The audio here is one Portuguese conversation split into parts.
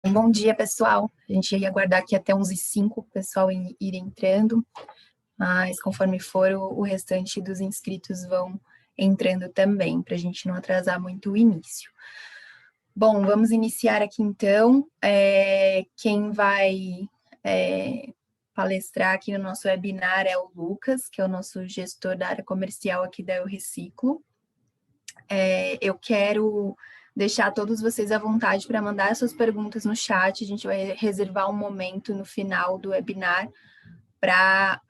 Bom dia, pessoal. A gente ia aguardar aqui até 11h05 o pessoal ir entrando, mas conforme for, o restante dos inscritos vão entrando também, para a gente não atrasar muito o início. Bom, vamos iniciar aqui então. Quem vai palestrar aqui no nosso webinar é o Lucas, que é o nosso gestor da área comercial aqui da Eu Reciclo. Eu quero deixar todos vocês à vontade para mandar suas perguntas no chat. A gente vai reservar um momento no final do webinar para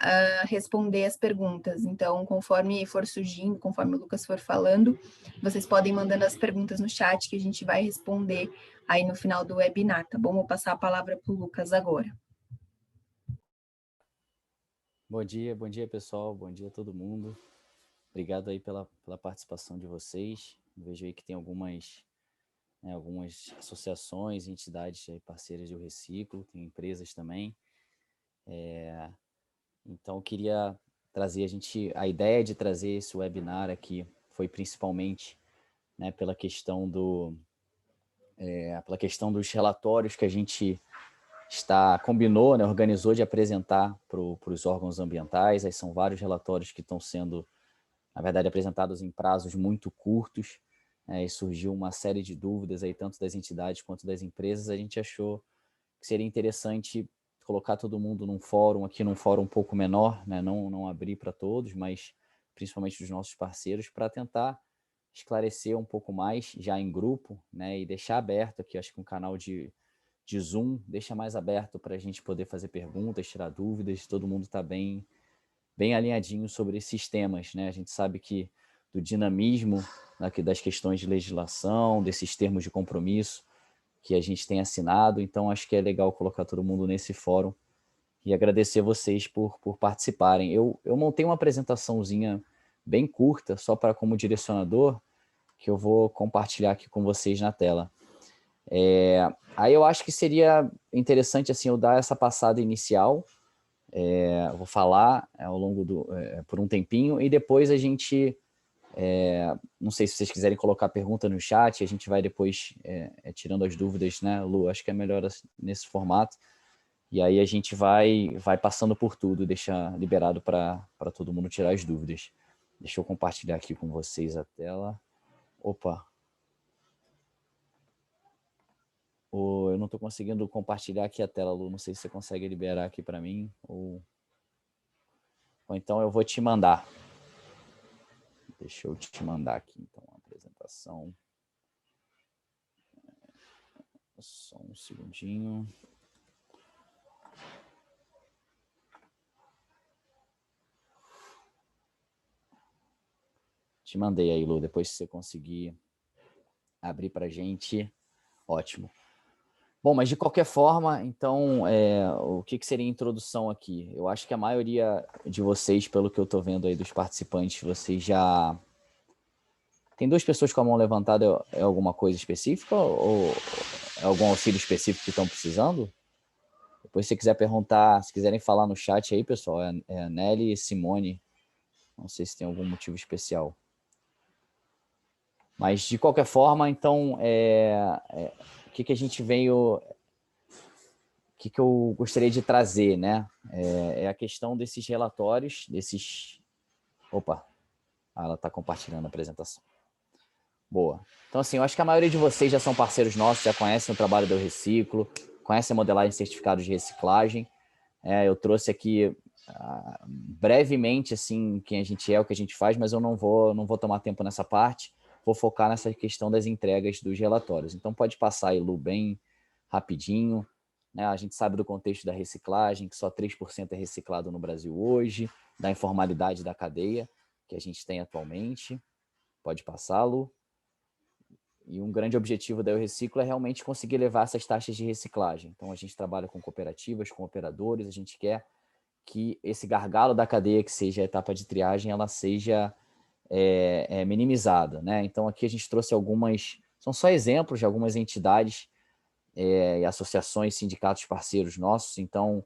responder as perguntas. Então, conforme for surgindo, conforme o Lucas for falando, vocês podem mandando as perguntas no chat que a gente vai responder aí no final do webinar, tá bom? Vou passar a palavra para o Lucas agora. Bom dia pessoal, bom dia a todo mundo. Obrigado aí pela participação de vocês. Vejo aí que tem algumas associações, entidades aí parceiras do Reciclo, tem empresas também. Então, eu queria trazer a ideia de trazer esse webinar aqui foi principalmente, né, pela questão dos relatórios que a gente combinou, né, organizou de apresentar para os órgãos ambientais. Aí são vários relatórios que estão sendo, na verdade, apresentados em prazos muito curtos, e surgiu uma série de dúvidas aí, tanto das entidades quanto das empresas. A gente achou que seria interessante colocar todo mundo num fórum um pouco menor, né? Não abrir para todos, mas principalmente dos nossos parceiros, para tentar esclarecer um pouco mais já em grupo, né? E deixar aberto aqui, acho que um canal de Zoom deixa mais aberto para a gente poder fazer perguntas, tirar dúvidas, todo mundo está bem alinhadinho sobre esses temas, né? A gente sabe que do dinamismo das questões de legislação, desses termos de compromisso que a gente tem assinado, então acho que é legal colocar todo mundo nesse fórum e agradecer vocês por participarem. Eu montei uma apresentaçãozinha bem curta, só para como direcionador, que eu vou compartilhar aqui com vocês na tela. Aí eu acho que seria interessante assim, eu dar essa passada inicial, eu vou falar ao longo por um tempinho, e depois a gente, não sei se vocês quiserem colocar pergunta no chat, a gente vai depois tirando as dúvidas, né, Lu? Acho que é melhor nesse formato, e aí a gente vai passando por tudo, deixa liberado para todo mundo tirar as dúvidas. Deixa eu compartilhar aqui com vocês a tela. Opa! Eu não estou conseguindo compartilhar aqui a tela, Lu. Não sei se você consegue liberar aqui para mim. Ou então eu vou te mandar. Deixa eu te mandar aqui, então, a apresentação. Só um segundinho. Te mandei aí, Lu. Depois, se você conseguir abrir para a gente, ótimo. Bom, mas de qualquer forma, então, o que seria a introdução aqui? Eu acho que a maioria de vocês, pelo que eu estou vendo aí dos participantes, vocês já... Tem 2 pessoas com a mão levantada, é alguma coisa específica ou é algum auxílio específico que estão precisando? Depois, se você quiser perguntar, se quiserem falar no chat aí, pessoal, é a Nelly e Simone. Não sei se tem algum motivo especial. Mas, de qualquer forma, então, o que a gente veio... O que eu gostaria de trazer, né? É a questão desses relatórios, Opa! Ela está compartilhando a apresentação. Boa. Então, assim, eu acho que a maioria de vocês já são parceiros nossos, já conhecem o trabalho do Eu Reciclo, conhecem a modelagem de certificados de reciclagem. Eu trouxe aqui brevemente, assim, quem a gente é, o que a gente faz, mas eu não vou tomar tempo nessa parte, vou focar nessa questão das entregas dos relatórios. Então, pode passar aí, Lu, bem rapidinho. A gente sabe do contexto da reciclagem, que só 3% é reciclado no Brasil hoje, da informalidade da cadeia que a gente tem atualmente. Pode passar, Lu. E um grande objetivo da Eu Reciclo é realmente conseguir levar essas taxas de reciclagem. Então, a gente trabalha com cooperativas, com operadores, a gente quer que esse gargalo da cadeia, que seja a etapa de triagem, ela seja minimizada, né? Então, aqui a gente trouxe são só exemplos de algumas entidades e associações, sindicatos parceiros nossos. Então,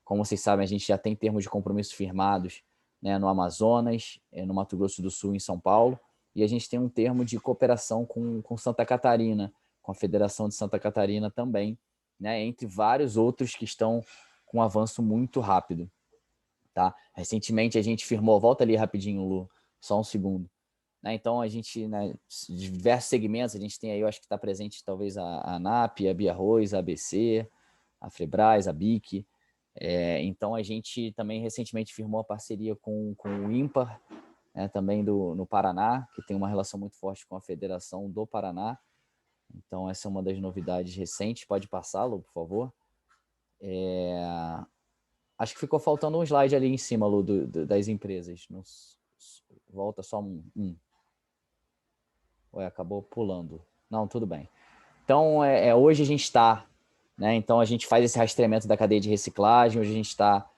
como vocês sabem, a gente já tem termos de compromisso firmados, né, no Amazonas, no Mato Grosso do Sul, em São Paulo, e a gente tem um termo de cooperação com Santa Catarina, com a Federação de Santa Catarina também, né? Entre vários outros que estão com um avanço muito rápido. Tá? Recentemente a gente firmou, volta ali rapidinho, Lu, só um segundo. Né? Então a gente, né, diversos segmentos, a gente tem aí, eu acho que está presente talvez a ANAP, a Bia Arroz, a ABC, a Febrás, a BIC. Então a gente também recentemente firmou a parceria com o IMPAR, né, também no Paraná, que tem uma relação muito forte com a Federação do Paraná. Então essa é uma das novidades recentes. Pode passar, Lu, por favor. Acho que ficou faltando um slide ali em cima, Lu, das empresas. Volta só um. Ué, acabou pulando. Não, tudo bem. Então, hoje a gente está, né? Então, a gente faz esse rastreamento da cadeia de reciclagem. Hoje a gente está,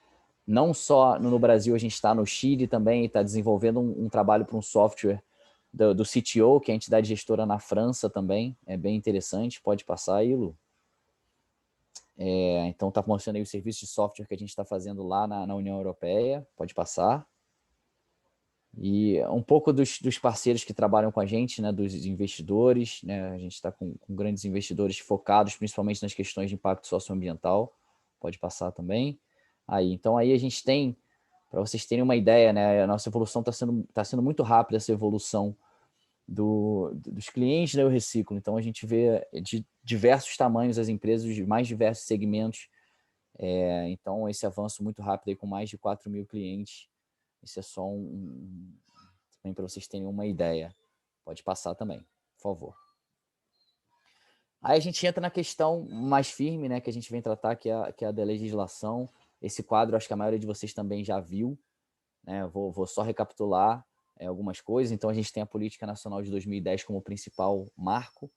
não só no Brasil, a gente está no Chile também, está desenvolvendo um trabalho para um software do CTO, que é a entidade gestora na França também. É bem interessante. Pode passar aí, Lu. Então, está mostrando aí o serviço de software que a gente está fazendo lá na União Europeia. Pode passar. E um pouco dos parceiros que trabalham com a gente, né, dos investidores, né, a gente está com grandes investidores focados principalmente nas questões de impacto socioambiental. Pode passar também. Então aí a gente tem, para vocês terem uma ideia, né, a nossa evolução está sendo muito rápida, essa evolução dos clientes da Eu Reciclo. Então a gente vê de diversos tamanhos as empresas, de mais diversos segmentos. Então esse avanço muito rápido aí, com mais de 4 mil clientes. Isso é só também para vocês terem uma ideia. Pode passar também, por favor. Aí a gente entra na questão mais firme, né, que a gente vem tratar, que é a da legislação. Esse quadro, acho que a maioria de vocês também já viu. Né? Vou só recapitular algumas coisas. Então, a gente tem a Política Nacional de 2010 como principal marco,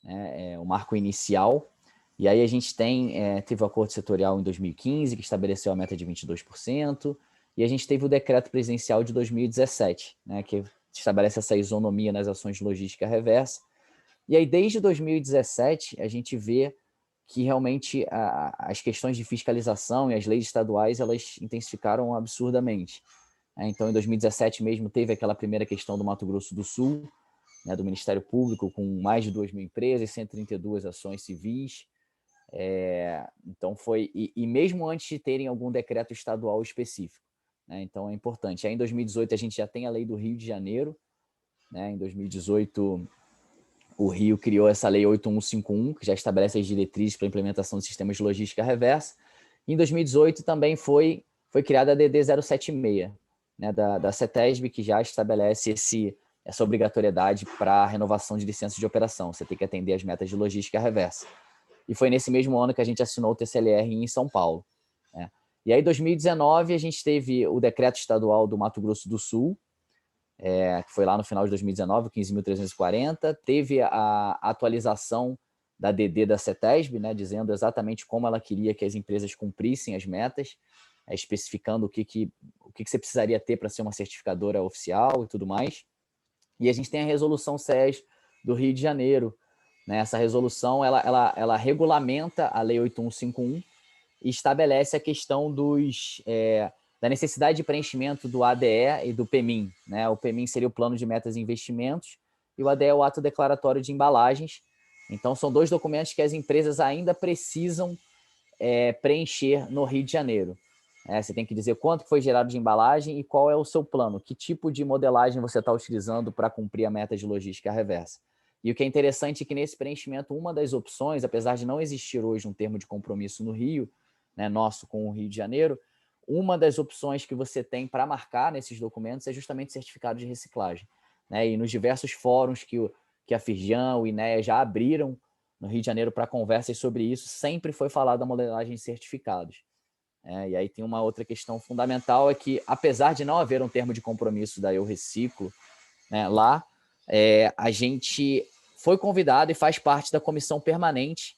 né, o marco inicial. E aí a gente teve o acordo setorial em 2015, que estabeleceu a meta de 22%. E a gente teve o decreto presidencial de 2017, né, que estabelece essa isonomia nas ações de logística reversa. E aí, desde 2017, a gente vê que realmente as questões de fiscalização e as leis estaduais, elas intensificaram absurdamente. Então, em 2017 mesmo, teve aquela primeira questão do Mato Grosso do Sul, né, do Ministério Público, com mais de 2.000 empresas, 132 ações civis. Então, e mesmo antes de terem algum decreto estadual específico. Né? Então é importante. Aí em 2018 a gente já tem a lei do Rio de Janeiro, né? Em 2018 o Rio criou essa lei 8151, que já estabelece as diretrizes para a implementação de sistemas de logística reversa. E em 2018 também foi criada a DD 076, né? da CETESB, que já estabelece essa obrigatoriedade para a renovação de licença de operação. Você tem que atender as metas de logística reversa. E foi nesse mesmo ano que a gente assinou o TCLR em São Paulo. Né? E aí, em 2019, a gente teve o decreto estadual do Mato Grosso do Sul, que foi lá no final de 2019, 15.340. Teve a atualização da DD da CETESB, né, dizendo exatamente como ela queria que as empresas cumprissem as metas, especificando o que você precisaria ter para ser uma certificadora oficial e tudo mais. E a gente tem a resolução SES do Rio de Janeiro. Né? Essa resolução ela regulamenta a Lei 8151 e estabelece a questão da necessidade de preenchimento do ADE e do PEMIN. Né? O PEMIN seria o Plano de Metas e Investimentos e o ADE é o Ato Declaratório de Embalagens. Então, são dois documentos que as empresas ainda precisam preencher no Rio de Janeiro. Você tem que dizer quanto foi gerado de embalagem e qual é o seu plano, que tipo de modelagem você está utilizando para cumprir a meta de logística reversa. E o que é interessante é que nesse preenchimento, uma das opções, apesar de não existir hoje um termo de compromisso no Rio, né, nosso com o Rio de Janeiro, uma das opções que você tem para marcar nesses documentos é justamente certificado de reciclagem. Né? E nos diversos fóruns que a Firjan, o INEA já abriram no Rio de Janeiro para conversas sobre isso, sempre foi falado da modelagem de certificados. E aí tem uma outra questão fundamental, é que, apesar de não haver um termo de compromisso da Eu Reciclo, né, lá, a gente foi convidado e faz parte da comissão permanente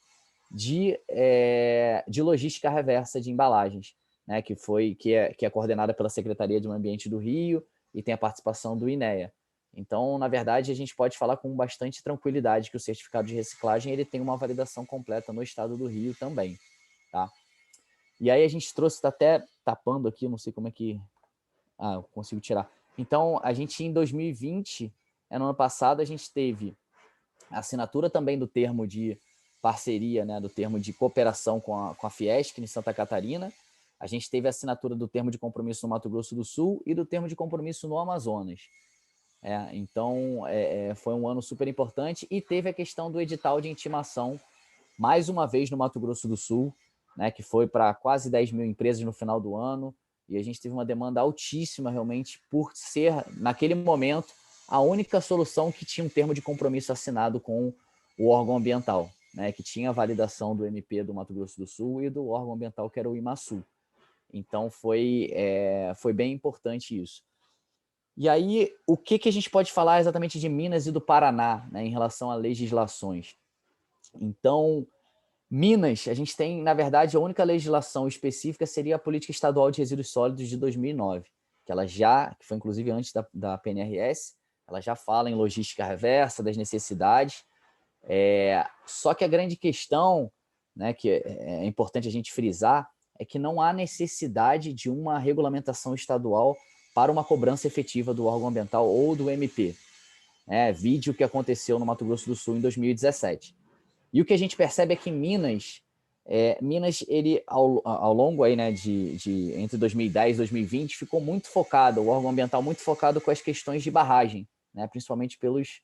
de logística reversa de embalagens, né, que é coordenada pela Secretaria de Meio Ambiente do Rio e tem a participação do INEA. Então, na verdade, a gente pode falar com bastante tranquilidade que o certificado de reciclagem ele tem uma validação completa no estado do Rio também. Tá? E aí a gente trouxe, está até tapando aqui, não sei como é que... eu consigo tirar. Então, a gente em 2020, no ano passado, a gente teve a assinatura também do termo de parceria, né, do termo de cooperação com a Fiesc em Santa Catarina. A gente teve a assinatura do termo de compromisso no Mato Grosso do Sul e do termo de compromisso no Amazonas. Então, foi um ano super importante, e teve a questão do edital de intimação, mais uma vez no Mato Grosso do Sul, né, que foi para quase 10 mil empresas no final do ano, e a gente teve uma demanda altíssima realmente por ser, naquele momento, a única solução que tinha um termo de compromisso assinado com o órgão ambiental, né, que tinha a validação do MP do Mato Grosso do Sul e do órgão ambiental, que era o IMASU. Então, foi bem importante isso. E aí, o que a gente pode falar exatamente de Minas e do Paraná, né, em relação a legislações? Então, Minas, a gente tem, na verdade, a única legislação específica seria a Política Estadual de Resíduos Sólidos de 2009, que foi inclusive antes da PNRS, ela já fala em logística reversa, das necessidades. Só que a grande questão, né, que é importante a gente frisar, é que não há necessidade de uma regulamentação estadual para uma cobrança efetiva do órgão ambiental ou do MP. Vídeo que aconteceu no Mato Grosso do Sul em 2017. E o que a gente percebe é que Minas, ele ao longo aí, né, entre 2010 e 2020, ficou muito focado, o órgão ambiental muito focado com as questões de barragem, né, principalmente pelos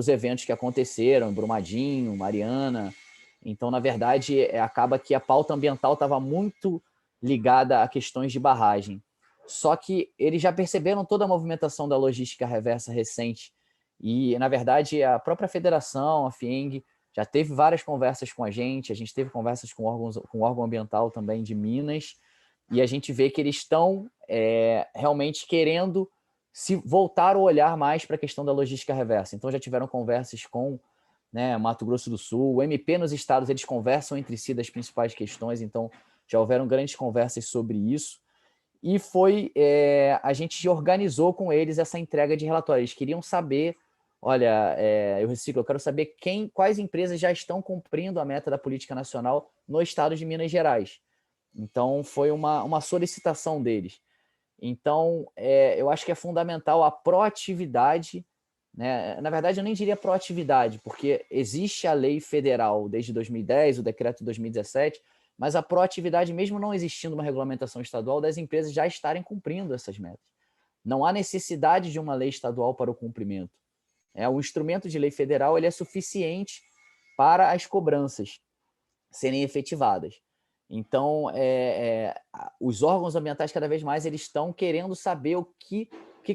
eventos que aconteceram, Brumadinho, Mariana. Então, na verdade, acaba que a pauta ambiental estava muito ligada a questões de barragem. Só que eles já perceberam toda a movimentação da logística reversa recente, e, na verdade, a própria federação, a FIENG, já teve várias conversas com a gente teve conversas com o órgão ambiental também de Minas, e a gente vê que eles estão realmente querendo se voltar o olhar mais para a questão da logística reversa. Então, já tiveram conversas com, né, Mato Grosso do Sul, o MP nos estados, eles conversam entre si das principais questões, então já houveram grandes conversas sobre isso. E a gente organizou com eles essa entrega de relatório. Eles queriam saber, olha, eu quero saber quais empresas já estão cumprindo a meta da política nacional no estado de Minas Gerais. Então, foi uma solicitação deles. Então, eu acho que é fundamental a proatividade, né? Na verdade, eu nem diria proatividade, porque existe a lei federal desde 2010, o decreto de 2017, mas a proatividade, mesmo não existindo uma regulamentação estadual, das empresas já estarem cumprindo essas metas. Não há necessidade de uma lei estadual para o cumprimento. O instrumento de lei federal ele é suficiente para as cobranças serem efetivadas. Então, os órgãos ambientais, cada vez mais, eles estão querendo saber o que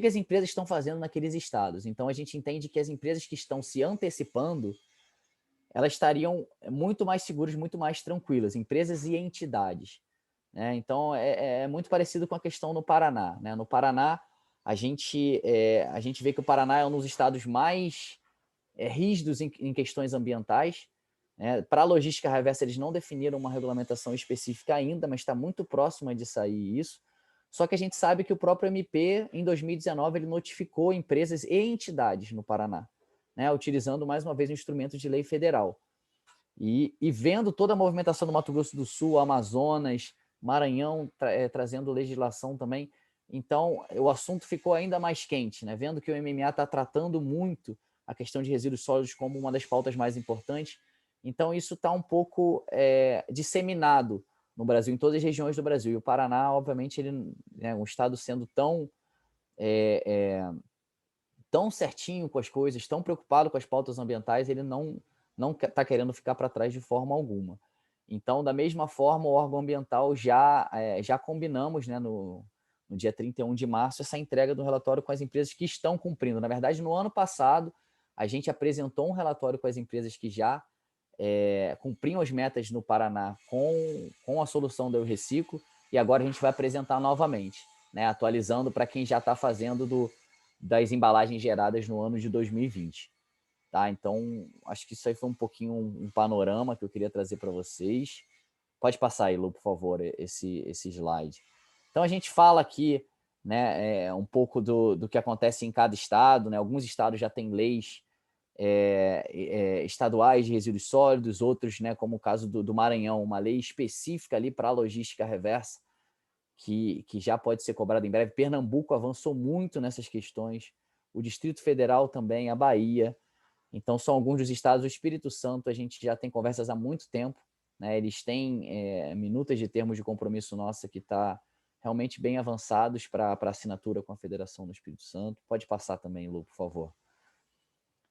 as empresas estão fazendo naqueles estados. Então, a gente entende que as empresas que estão se antecipando, elas estariam muito mais seguras, muito mais tranquilas, empresas e entidades. Né? Então, é muito parecido com a questão no Paraná. Né? No Paraná, a gente vê que o Paraná é um dos estados mais rígidos em questões ambientais. Né? Para a logística reversa, eles não definiram uma regulamentação específica ainda, mas está muito próxima de sair isso. Só que a gente sabe que o próprio MP, em 2019, ele notificou empresas e entidades no Paraná, né? Utilizando, mais uma vez, um instrumento de lei federal. E vendo toda a movimentação do Mato Grosso do Sul, Amazonas, Maranhão, trazendo legislação também, então o assunto ficou ainda mais quente, né? Vendo que o MMA está tratando muito a questão de resíduos sólidos como uma das pautas mais importantes, então isso está um pouco disseminado no Brasil, em todas as regiões do Brasil. E o Paraná, obviamente, ele, né, um estado sendo tão certinho com as coisas, tão preocupado com as pautas ambientais, ele não está querendo ficar para trás de forma alguma. Então, da mesma forma, o órgão ambiental já combinamos, né, no dia 31 de março, essa entrega do relatório com as empresas que estão cumprindo. Na verdade, no ano passado, a gente apresentou um relatório com as empresas que já cumpriam as metas no Paraná com a solução do Eu Reciclo, e agora a gente vai apresentar novamente, né, atualizando para quem já está fazendo das embalagens geradas no ano de 2020. Tá? Então, acho que isso aí foi um pouquinho um panorama que eu queria trazer para vocês. Pode passar aí, Lu, por favor, esse slide. Então, a gente fala aqui, né, um pouco do que acontece em cada estado. Né? Alguns estados já têm leis estaduais de resíduos sólidos, outros, né, como o caso do Maranhão, uma lei específica ali para a logística reversa, que já pode ser cobrada em breve. Pernambuco avançou muito nessas questões, o Distrito Federal também, a Bahia. Então, são alguns dos estados. O Espírito Santo, a gente já tem conversas há muito tempo, né? Eles têm minutas de termos de compromisso nossa que está realmente bem avançados para assinatura com a Federação do Espírito Santo. Pode passar também, Lu, por favor.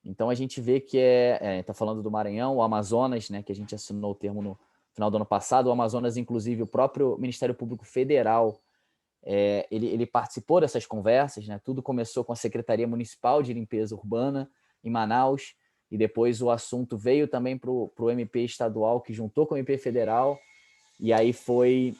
Então, a gente vê que está falando do Maranhão, o Amazonas, né, que a gente assinou o termo no final do ano passado. O Amazonas, inclusive, o próprio Ministério Público Federal, ele participou dessas conversas, né? Tudo começou com a Secretaria Municipal de Limpeza Urbana, em Manaus, e depois o assunto veio também para o MP estadual, que juntou com o MP federal, e aí foi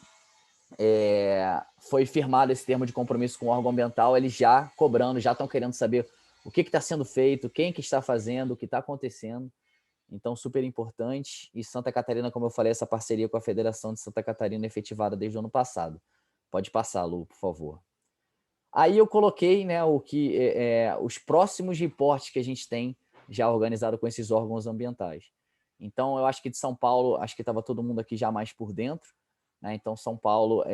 firmado esse termo de compromisso com o órgão ambiental. Eles já cobrando, já estão querendo saber o que está sendo feito, quem que está fazendo, o que está acontecendo. Então, super importante. E Santa Catarina, como eu falei, essa parceria com a Federação de Santa Catarina efetivada desde o ano passado. Pode passar, Lu, por favor. Aí eu coloquei, né, os próximos reportes que a gente tem já organizado com esses órgãos ambientais. Então, eu acho que de São Paulo, acho que estava todo mundo aqui já mais por dentro, né? Então, São Paulo,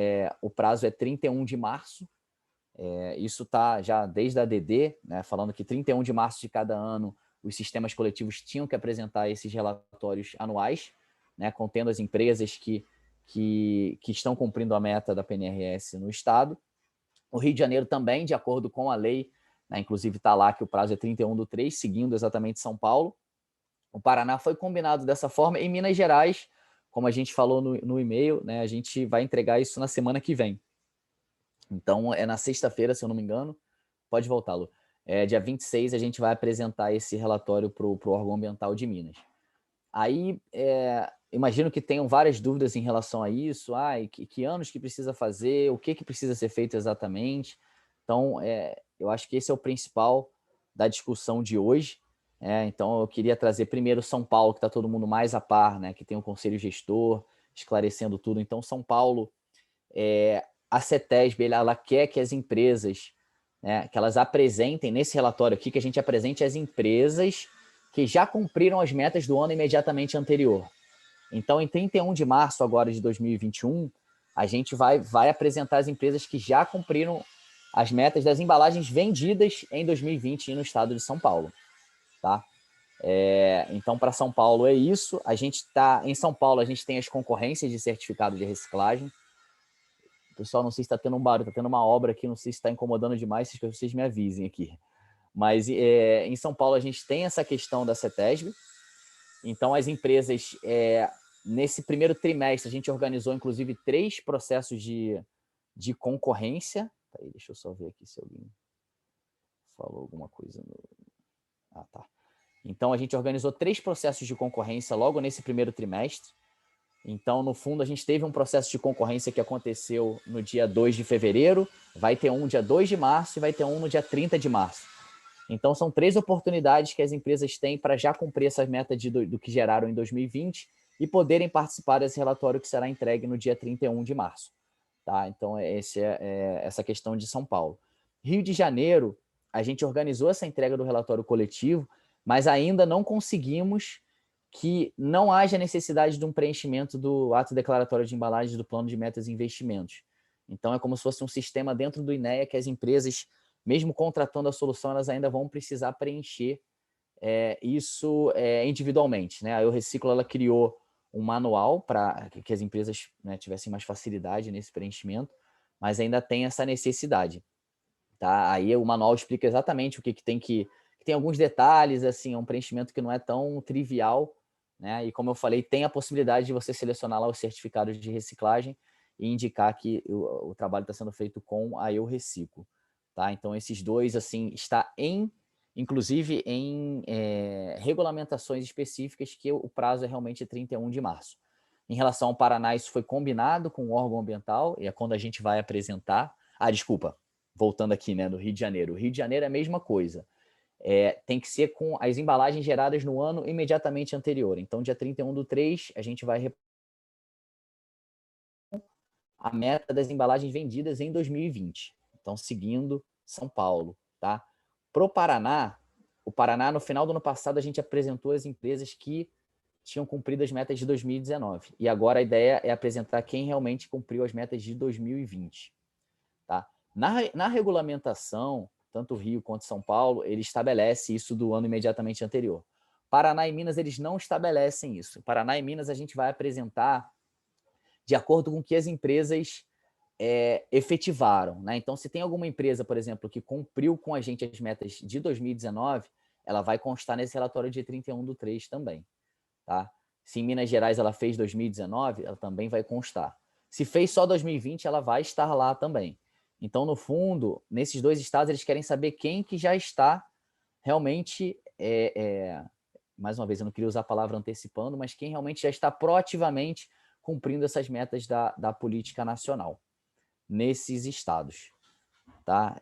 o prazo é 31 de março. Isso está já desde a ADD, né, falando que 31 de março de cada ano os sistemas coletivos tinham que apresentar esses relatórios anuais, né, contendo as empresas que estão cumprindo a meta da PNRS no estado. O Rio de Janeiro também, de acordo com a lei, né, inclusive está lá que o prazo é 31/3, seguindo exatamente São Paulo. O Paraná foi combinado dessa forma. Em Minas Gerais, como a gente falou no e-mail, né, a gente vai entregar isso na semana que vem. Então, é na sexta-feira, se eu não me engano. Pode voltar, Lu. Dia 26, a gente vai apresentar esse relatório para o órgão ambiental de Minas. Aí, imagino que tenham várias dúvidas em relação a isso. Que anos que precisa fazer, o que precisa ser feito exatamente. Então, eu acho que esse é o principal da discussão de hoje. Então, eu queria trazer primeiro São Paulo, que está todo mundo mais a par, né, que tem o conselho gestor esclarecendo tudo. Então, São Paulo, a CETESB, ela quer que as empresas, né, que elas apresentem nesse relatório aqui, que a gente apresente as empresas que já cumpriram as metas do ano imediatamente anterior. Então, em 31 de março agora de 2021, a gente vai apresentar as empresas que já cumpriram as metas das embalagens vendidas em 2020 no estado de São Paulo. Tá? Então, para São Paulo é isso. Em São Paulo, a gente tem as concorrências de certificado de reciclagem. Pessoal, não sei se está tendo um barulho, está tendo uma obra aqui, não sei se está incomodando demais, se vocês me avisem aqui. Mas em São Paulo a gente tem essa questão da CETESB. Então, as empresas, nesse primeiro trimestre, a gente organizou, inclusive, 3 processos de concorrência. Aí, deixa eu só ver aqui se alguém falou alguma coisa. Tá. Então, a gente organizou 3 processos de concorrência logo nesse primeiro trimestre. Então, no fundo, a gente teve um processo de concorrência que aconteceu no dia 2 de fevereiro, vai ter um no dia 2 de março e vai ter um no dia 30 de março. Então, são 3 oportunidades que as empresas têm para já cumprir essas metas do que geraram em 2020 e poderem participar desse relatório que será entregue no dia 31 de março. Tá? Então, essa questão de São Paulo. Rio de Janeiro, a gente organizou essa entrega do relatório coletivo, mas ainda não conseguimos que não haja necessidade de um preenchimento do ato declaratório de embalagens do plano de metas e investimentos. Então, é como se fosse um sistema dentro do INEA que as empresas, mesmo contratando a solução, elas ainda vão precisar preencher isso individualmente. Né? A Eu Reciclo, ela criou um manual para que as empresas, né, tivessem mais facilidade nesse preenchimento, mas ainda tem essa necessidade. Tá? Aí o manual explica exatamente o que tem que tem alguns detalhes, assim, é um preenchimento que não é tão trivial, né? E como eu falei, tem a possibilidade de você selecionar lá os certificados de reciclagem e indicar que o trabalho está sendo feito com a Eu Reciclo. Tá? Então, esses dois, assim, está inclusive em regulamentações específicas que o prazo é realmente 31 de março. Em relação ao Paraná, isso foi combinado com o órgão ambiental, e é quando a gente vai apresentar... desculpa, voltando aqui, né, no Rio de Janeiro. O Rio de Janeiro é a mesma coisa. Tem que ser com as embalagens geradas no ano imediatamente anterior. Então, dia 31/3, a gente vai a meta das embalagens vendidas em 2020. Então, seguindo São Paulo. Tá? Para o Paraná, no final do ano passado, a gente apresentou as empresas que tinham cumprido as metas de 2019. E agora a ideia é apresentar quem realmente cumpriu as metas de 2020. Tá? Na regulamentação, tanto Rio quanto São Paulo, ele estabelece isso do ano imediatamente anterior. Paraná e Minas, eles não estabelecem isso. Paraná e Minas, a gente vai apresentar de acordo com o que as empresas efetivaram, né? Então, se tem alguma empresa, por exemplo, que cumpriu com a gente as metas de 2019, ela vai constar nesse relatório de 31/3 também, tá? Se em Minas Gerais ela fez 2019, ela também vai constar. Se fez só 2020, ela vai estar lá também. Então, no fundo, nesses dois estados, eles querem saber quem que já está realmente, mais uma vez, eu não queria usar a palavra antecipando, mas quem realmente já está proativamente cumprindo essas metas da política nacional nesses estados, tá?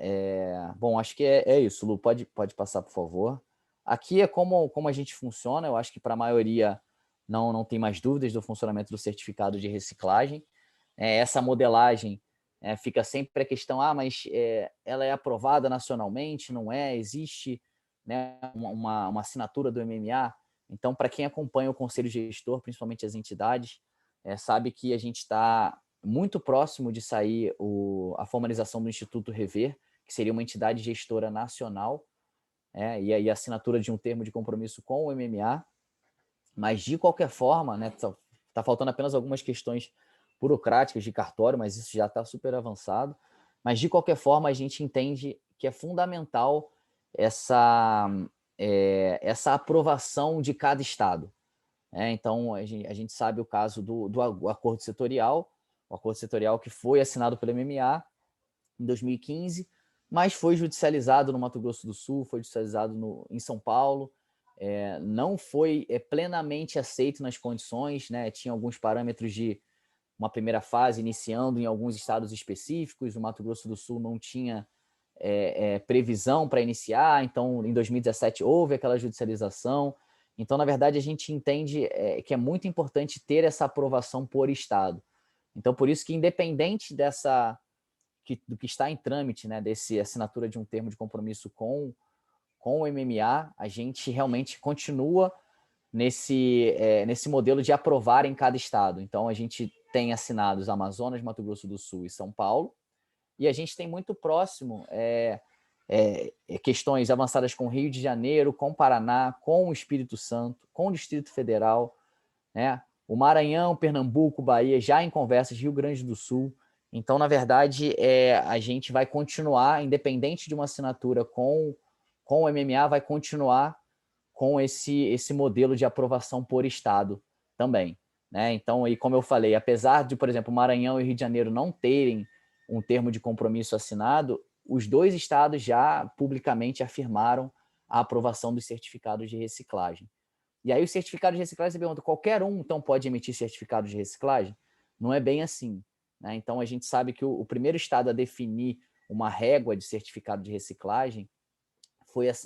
Bom, acho que é isso. Lu, pode passar, por favor. Aqui é como a gente funciona. Eu acho que para a maioria não tem mais dúvidas do funcionamento do certificado de reciclagem. Essa modelagem fica sempre a questão, mas ela é aprovada nacionalmente? Não é? Existe, né, uma assinatura do MMA? Então, para quem acompanha o Conselho Gestor, principalmente as entidades, sabe que a gente está muito próximo de sair a formalização do Instituto Rever, que seria uma entidade gestora nacional, e aí a assinatura de um termo de compromisso com o MMA, mas de qualquer forma, né, tá faltando apenas algumas questões burocráticas de cartório, mas isso já está super avançado, mas de qualquer forma a gente entende que é fundamental essa aprovação de cada estado. Então, a gente sabe o caso do acordo setorial, o acordo setorial que foi assinado pelo MMA em 2015, mas foi judicializado no Mato Grosso do Sul, foi judicializado em São Paulo, não foi plenamente aceito nas condições, né? Tinha alguns parâmetros de uma primeira fase iniciando em alguns estados específicos, o Mato Grosso do Sul não tinha previsão para iniciar, então em 2017 houve aquela judicialização. Então, na verdade, a gente entende que é muito importante ter essa aprovação por estado. Então, por isso que independente do que está em trâmite, né, desse assinatura de um termo de compromisso com o MMA, a gente realmente continua nesse modelo de aprovar em cada estado. Então, a gente tem assinados Amazonas, Mato Grosso do Sul e São Paulo, e a gente tem muito próximo questões avançadas com Rio de Janeiro, com Paraná, com o Espírito Santo, com o Distrito Federal, né? O Maranhão, Pernambuco, Bahia, já em conversas, Rio Grande do Sul. Então, na verdade, a gente vai continuar, independente de uma assinatura com o MMA, vai continuar com esse modelo de aprovação por estado também, né? Então, e como eu falei, apesar de, por exemplo, Maranhão e Rio de Janeiro não terem um termo de compromisso assinado, os dois estados já publicamente afirmaram a aprovação dos certificados de reciclagem. E aí o certificado de reciclagem, você pergunta, qualquer um então pode emitir certificado de reciclagem? Não é bem assim, né? Então a gente sabe que o primeiro estado a definir uma régua de certificado de reciclagem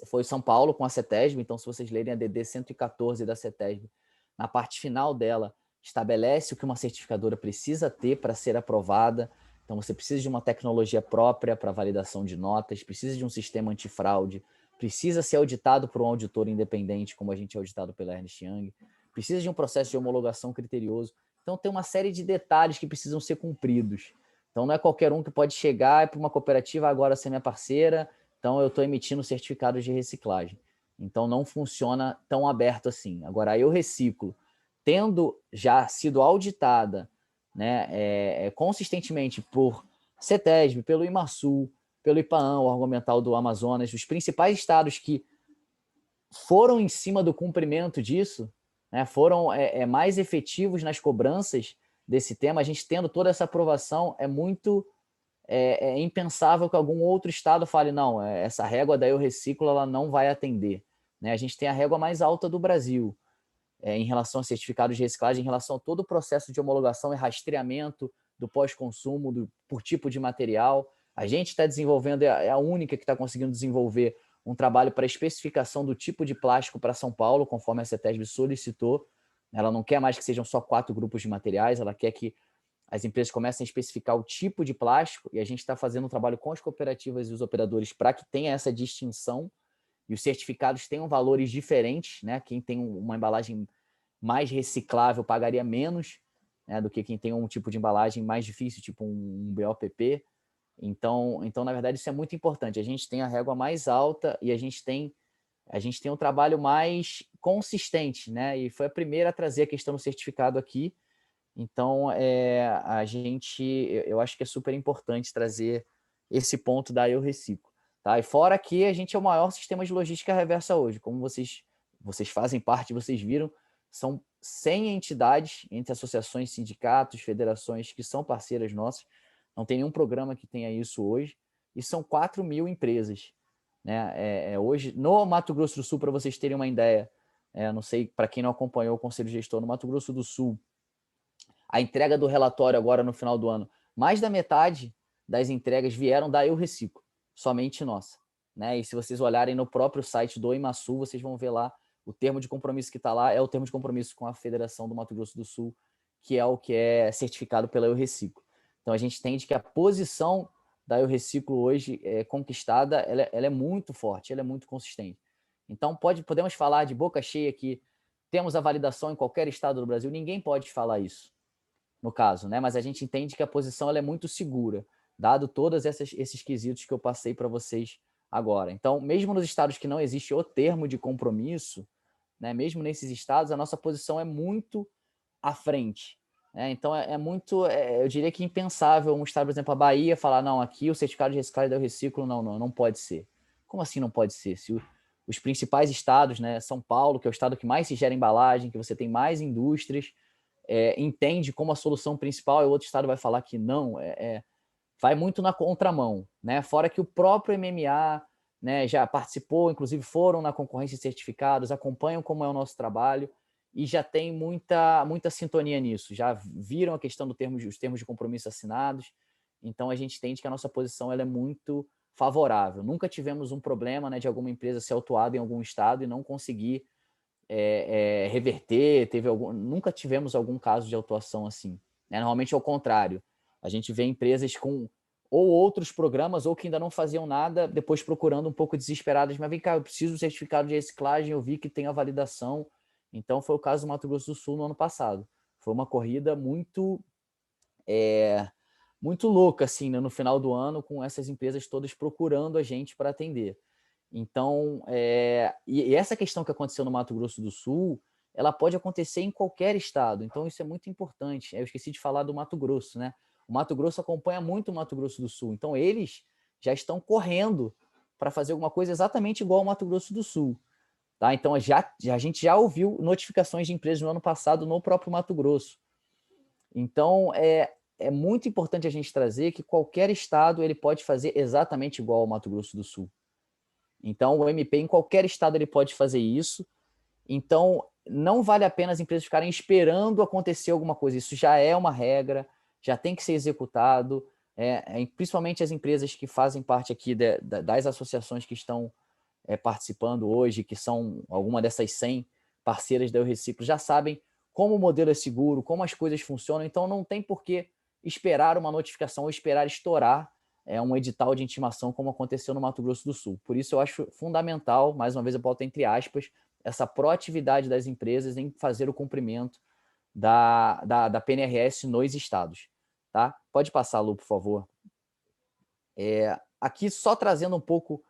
foi São Paulo com a CETESB. Então, se vocês lerem a DD 114 da CETESB, na parte final dela, estabelece o que uma certificadora precisa ter para ser aprovada. Então, você precisa de uma tecnologia própria para validação de notas, precisa de um sistema antifraude, precisa ser auditado por um auditor independente, como a gente é auditado pela Ernst Young, precisa de um processo de homologação criterioso. Então, tem uma série de detalhes que precisam ser cumpridos. Então, não é qualquer um que pode chegar para uma cooperativa, agora ser minha parceira, então eu estou emitindo certificados de reciclagem. Então, não funciona tão aberto assim. Agora, a Eu Reciclo, tendo já sido auditada, né, consistentemente por CETESB, pelo IMASUL, pelo IPAAM, o órgão ambiental do Amazonas, os principais estados que foram em cima do cumprimento disso, né, foram mais efetivos nas cobranças desse tema. A gente tendo toda essa aprovação, é muito impensável que algum outro estado fale, não, essa régua da Eu Reciclo ela não vai atender. Né? A gente tem a régua mais alta do Brasil em relação a certificados de reciclagem, em relação a todo o processo de homologação e rastreamento do pós-consumo, por tipo de material. A gente está desenvolvendo, é a única que está conseguindo desenvolver um trabalho para especificação do tipo de plástico para São Paulo, conforme a CETESB solicitou. Ela não quer mais que sejam só 4 grupos de materiais, ela quer que as empresas começam a especificar o tipo de plástico, e a gente está fazendo um trabalho com as cooperativas e os operadores para que tenha essa distinção, e os certificados tenham valores diferentes, né? Quem tem uma embalagem mais reciclável pagaria menos, né, do que quem tem um tipo de embalagem mais difícil, tipo um BOPP. Então, na verdade, isso é muito importante. A gente tem a régua mais alta e a gente tem um trabalho mais consistente, né? E foi a primeira a trazer a questão do certificado aqui. Então, eu acho que é super importante trazer esse ponto da Eu Reciclo. Tá? E fora que a gente é o maior sistema de logística reversa hoje. Como vocês fazem parte, vocês viram, são 100 entidades, entre associações, sindicatos, federações, que são parceiras nossas. Não tem nenhum programa que tenha isso hoje. E são 4.000 empresas. Né? Hoje, no Mato Grosso do Sul, para vocês terem uma ideia, não sei, para quem não acompanhou o Conselho Gestor, no Mato Grosso do Sul, a entrega do relatório agora no final do ano, mais da metade das entregas vieram da Eu Reciclo, somente nossa. Né? E se vocês olharem no próprio site do Imasul, vocês vão ver lá o termo de compromisso que está lá, é o termo de compromisso com a Federação do Mato Grosso do Sul, que é o que é certificado pela Eu Reciclo. Então a gente entende que a posição da Eu Reciclo hoje conquistada, ela é muito forte, ela é muito consistente. Então podemos falar de boca cheia que temos a validação em qualquer estado do Brasil, ninguém pode falar isso, no caso, né? Mas a gente entende que a posição ela é muito segura, dado todos esses quesitos que eu passei para vocês agora. Então, mesmo nos estados que não existe o termo de compromisso, né, mesmo nesses estados, a nossa posição é muito à frente. Né? Então, eu diria que impensável um estado, por exemplo, a Bahia, falar, não, aqui o certificado de reciclagem do reciclo, não pode ser. Como assim não pode ser? Se os principais estados, né, São Paulo, que é o estado que mais se gera embalagem, que você tem mais indústrias, entende como a solução principal, e o outro estado vai falar que não, vai muito na contramão, né? Fora que o próprio MMA, né, já participou, inclusive foram na concorrência de certificados, acompanham como é o nosso trabalho e já tem muita sintonia nisso, já viram a questão dos termos de compromisso assinados, então a gente entende que a nossa posição ela é muito favorável. Nunca tivemos um problema, né, de alguma empresa ser autuada em algum estado e não conseguir reverter, nunca tivemos algum caso de autuação assim. Né? Normalmente é o contrário. A gente vê empresas com ou outros programas ou que ainda não faziam nada, depois procurando um pouco desesperadas, mas vem cá, eu preciso do certificado de reciclagem, eu vi que tem a validação. Então foi o caso do Mato Grosso do Sul no ano passado. Foi uma corrida muito muito louca assim, né, no final do ano, com essas empresas todas procurando a gente para atender. Então, e essa questão que aconteceu no Mato Grosso do Sul, ela pode acontecer em qualquer estado. Então, isso é muito importante. Eu esqueci de falar do Mato Grosso, né? O Mato Grosso acompanha muito o Mato Grosso do Sul. Então, eles já estão correndo para fazer alguma coisa exatamente igual ao Mato Grosso do Sul. Tá? Então, a gente já ouviu notificações de empresas no ano passado no próprio Mato Grosso. Então, é muito importante a gente trazer que qualquer estado ele pode fazer exatamente igual ao Mato Grosso do Sul. Então, o MP em qualquer estado ele pode fazer isso. Então, não vale a pena as empresas ficarem esperando acontecer alguma coisa. Isso já é uma regra, já tem que ser executado. Principalmente as empresas que fazem parte aqui das associações que estão participando hoje, que são alguma dessas 100 parceiras da Eu Reciclo, já sabem como o modelo é seguro, como as coisas funcionam. Então, não tem por que esperar uma notificação ou esperar estourar um edital de intimação como aconteceu no Mato Grosso do Sul. Por isso eu acho fundamental, mais uma vez eu boto entre aspas, essa proatividade das empresas em fazer o cumprimento da PNRS nos estados. Tá? Pode passar, Lu, por favor. Aqui só trazendo um pouco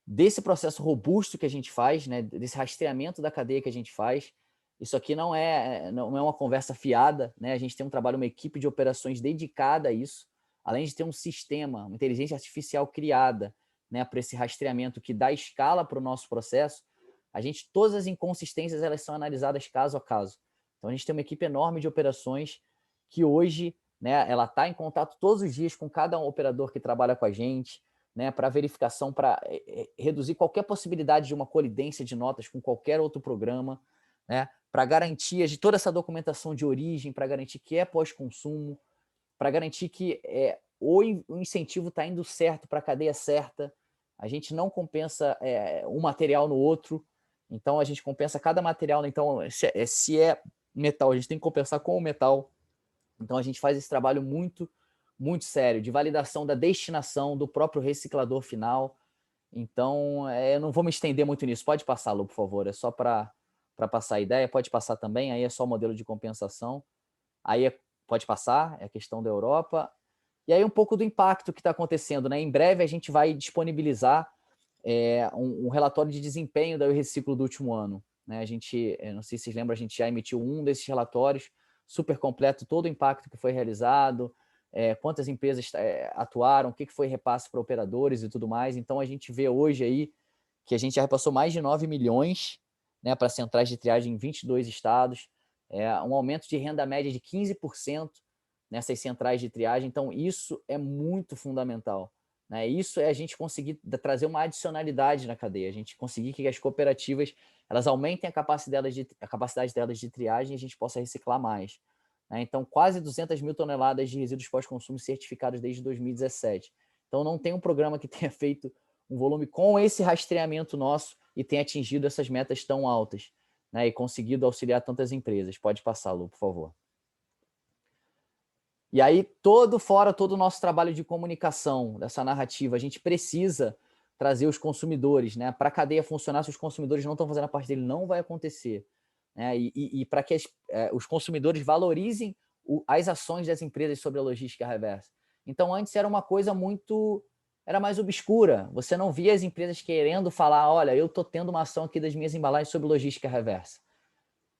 desse processo robusto que a gente faz, né, desse rastreamento da cadeia que a gente faz. Isso aqui não é uma conversa fiada, né? A gente tem um trabalho, uma equipe de operações dedicada a isso, além de ter um sistema, uma inteligência artificial criada, né, para esse rastreamento que dá escala para o nosso processo. Todas as inconsistências elas são analisadas caso a caso. Então a gente tem uma equipe enorme de operações que hoje, né, ela está em contato todos os dias com cada operador que trabalha com a gente, né, para verificação, para reduzir qualquer possibilidade de uma colidência de notas com qualquer outro programa, né, para garantia de toda essa documentação de origem, para garantir que é pós-consumo, para garantir que o incentivo está indo certo para a cadeia certa, a gente não compensa um material no outro, então a gente compensa cada material, então se é metal, a gente tem que compensar com o metal, então a gente faz esse trabalho muito sério, de validação da destinação do próprio reciclador final. Então, eu não vou me estender muito nisso. Pode passar, Lu, por favor. É só para passar a ideia. Pode passar também. Aí é só o modelo de compensação. Aí pode passar. É a questão da Europa. E aí um pouco do impacto que está acontecendo. Né? Em breve a gente vai disponibilizar um relatório de desempenho da Eu Reciclo do último ano. né? A gente, não sei se vocês lembram, a gente já emitiu um desses relatórios, super completo, todo o impacto que foi realizado, quantas empresas atuaram, o que foi repasse para operadores e tudo mais. Então, a gente vê hoje aí que a gente já repassou mais de 9 milhões, né, para centrais de triagem em 22 estados, um aumento de renda média de 15% nessas centrais de triagem. Então, isso é muito fundamental, né? Isso é a gente conseguir trazer uma adicionalidade na cadeia, a gente conseguir que as cooperativas elas aumentem a capacidade delas de triagem e a gente possa reciclar mais, né? Então, quase 200 mil toneladas de resíduos pós-consumo certificados desde 2017. Então, não tem um programa que tenha feito um volume com esse rastreamento nosso e tenha atingido essas metas tão altas, né? E conseguido auxiliar tantas empresas. Pode passar, Lu, por favor. E aí, todo o nosso trabalho de comunicação, dessa narrativa, a gente precisa trazer os consumidores, né? Para a cadeia funcionar, se os consumidores não estão fazendo a parte dele, não vai acontecer, né? E para que os consumidores valorizem as ações das empresas sobre a logística reversa. Então, antes era uma coisa era mais obscura. Você não via as empresas querendo falar, olha, eu estou tendo uma ação aqui das minhas embalagens sobre logística reversa.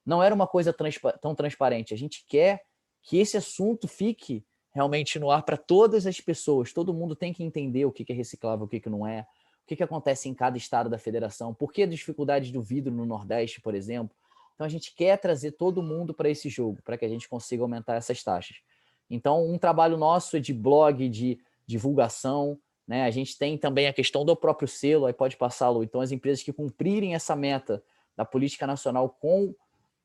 Não era uma coisa tão transparente. A gente quer que esse assunto fique realmente no ar para todas as pessoas. Todo mundo tem que entender o que é reciclável, o que não é, o que acontece em cada estado da federação, por que a dificuldade do vidro no Nordeste, por exemplo. Então, a gente quer trazer todo mundo para esse jogo, para que a gente consiga aumentar essas taxas. Então, um trabalho nosso é de blog, de divulgação, né? A gente tem também a questão do próprio selo, aí pode passá-lo. Então, as empresas que cumprirem essa meta da política nacional com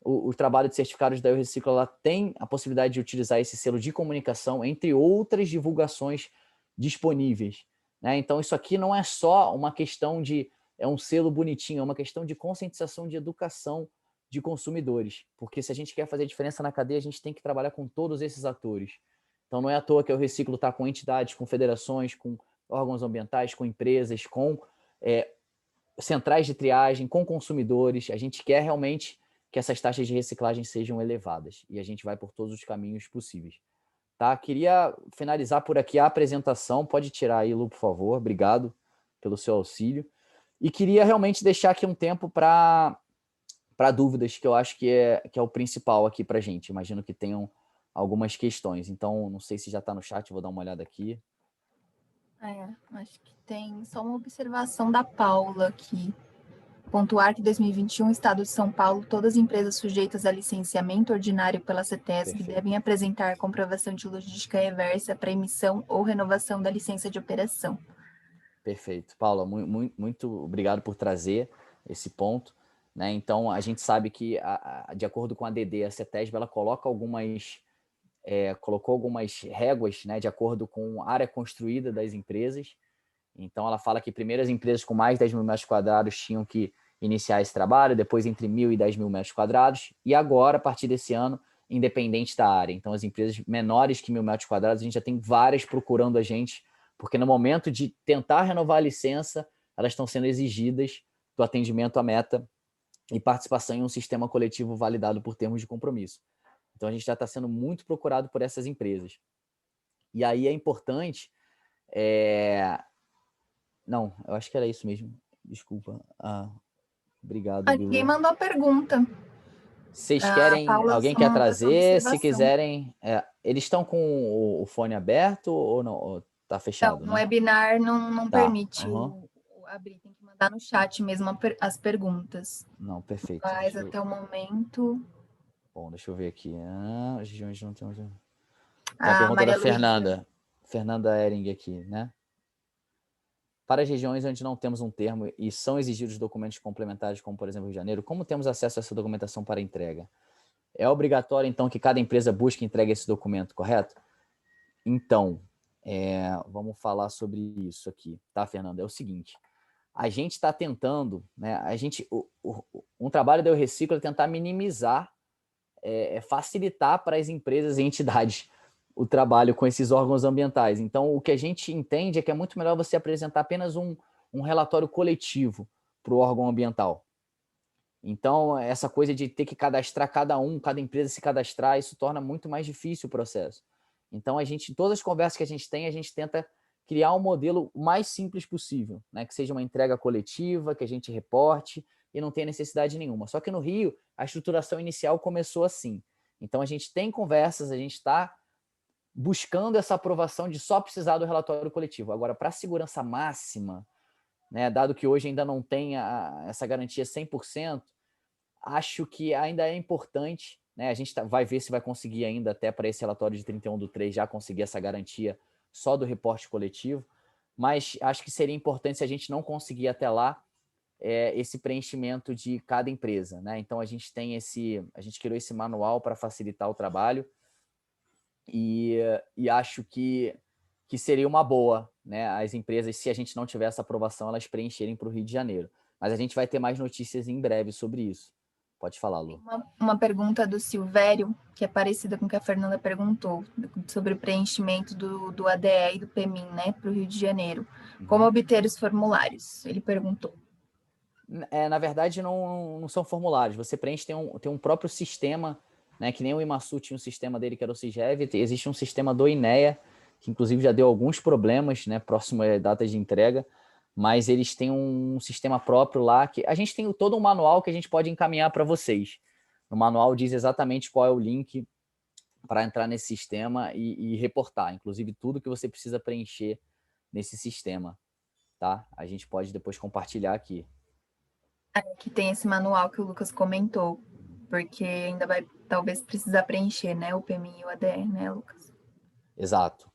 o trabalho de certificados da Eu Reciclo, ela tem a possibilidade de utilizar esse selo de comunicação, entre outras divulgações disponíveis, né? Então, isso aqui não é só uma questão de um selo bonitinho, é uma questão de conscientização de educação de consumidores, porque se a gente quer fazer diferença na cadeia, a gente tem que trabalhar com todos esses atores. Então, não é à toa que o Reciclo está com entidades, com federações, com órgãos ambientais, com empresas, com centrais de triagem, com consumidores. A gente quer realmente que essas taxas de reciclagem sejam elevadas e a gente vai por todos os caminhos possíveis. Tá? Queria finalizar por aqui a apresentação. Pode tirar aí, Lu, por favor. Obrigado pelo seu auxílio. E queria realmente deixar aqui um tempo para dúvidas, que eu acho que é o principal aqui para a gente. Imagino que tenham algumas questões. Então, não sei se já está no chat, vou dar uma olhada aqui. Acho que tem só uma observação da Paula aqui. Pontuar que em 2021, Estado de São Paulo, todas as empresas sujeitas a licenciamento ordinário pela CETESB devem apresentar comprovação de logística reversa para emissão ou renovação da licença de operação. Perfeito. Paula, muito obrigado por trazer esse ponto, né? Então, a gente sabe que, de acordo com a DD, a CETESB ela colocou algumas réguas, né, de acordo com a área construída das empresas. Então, ela fala que primeiro as empresas com mais de 10 mil metros quadrados tinham que iniciar esse trabalho, depois entre 1.000 e 10 mil metros quadrados, e agora, a partir desse ano, independente da área. Então, as empresas menores que 1.000 metros quadrados, a gente já tem várias procurando a gente, porque no momento de tentar renovar a licença, elas estão sendo exigidas do atendimento à meta e participação em um sistema coletivo validado por termos de compromisso. Então, a gente já está sendo muito procurado por essas empresas. E aí é importante... Não, eu acho que era isso mesmo. Desculpa. Obrigado, Bilu. Ninguém mandou a pergunta. Vocês querem... Paula, alguém quer trazer? Se observação. quiserem... eles estão com o fone aberto ou não? Ou tá fechado, Não, no né? webinar não Tá. permite abrir, tem que mandar no chat mesmo as perguntas. Não, perfeito. Mas até o momento... Bom, deixa eu ver aqui. As regiões não tem... Tem a A pergunta da Maria Luísa. Fernanda Ering aqui, né? Para as regiões onde não temos um termo e são exigidos documentos complementares, como por exemplo Rio de Janeiro, como temos acesso a essa documentação para entrega? É obrigatório, então, que cada empresa busque e entregue esse documento, correto? Então, vamos falar sobre isso aqui, tá, Fernanda? É o seguinte, a gente está tentando, né, um trabalho da Eu Reciclo é tentar minimizar, facilitar para as empresas e entidades o trabalho com esses órgãos ambientais. Então, o que a gente entende é que é muito melhor você apresentar apenas um relatório coletivo para o órgão ambiental. Então, essa coisa de ter que cadastrar cada empresa se cadastrar, isso torna muito mais difícil o processo. Então, todas as conversas que a gente tem, a gente tenta criar um modelo mais simples possível, né? Que seja uma entrega coletiva, que a gente reporte, e não tem necessidade nenhuma. Só que no Rio, a estruturação inicial começou assim. Então, a gente tem conversas, a gente está buscando essa aprovação de só precisar do relatório coletivo. Agora, para a segurança máxima, né, dado que hoje ainda não tem essa garantia 100%, acho que ainda é importante, né, a gente vai ver se vai conseguir ainda até para esse relatório de 31/3 já conseguir essa garantia só do reporte coletivo, mas acho que seria importante se a gente não conseguir até lá esse preenchimento de cada empresa, né? Então a gente criou esse manual para facilitar o trabalho e acho que seria uma boa, né? As empresas, se a gente não tiver essa aprovação, elas preencherem para o Rio de Janeiro. Mas a gente vai ter mais notícias em breve sobre isso. Pode falar, Lu. Uma pergunta do Silvério, que é parecida com o que a Fernanda perguntou, sobre o preenchimento do ADE e do PEMIN, né, para o Rio de Janeiro. Como obter os formulários? Ele perguntou. Na verdade, não são formulários. Você preenche, tem um próprio sistema, né, que nem o Imaçu tinha um sistema dele que era o Sigev, existe um sistema do INEA, que inclusive já deu alguns problemas, né, próximo à data de entrega, mas eles têm um sistema próprio lá, que a gente tem todo um manual que a gente pode encaminhar para vocês. No manual diz exatamente qual é o link para entrar nesse sistema e reportar, inclusive tudo que você precisa preencher nesse sistema, tá? A gente pode depois compartilhar aqui. Que tem esse manual que o Lucas comentou, porque ainda vai talvez precisar preencher, né, o PMI e o ADE, né, Lucas? Exato.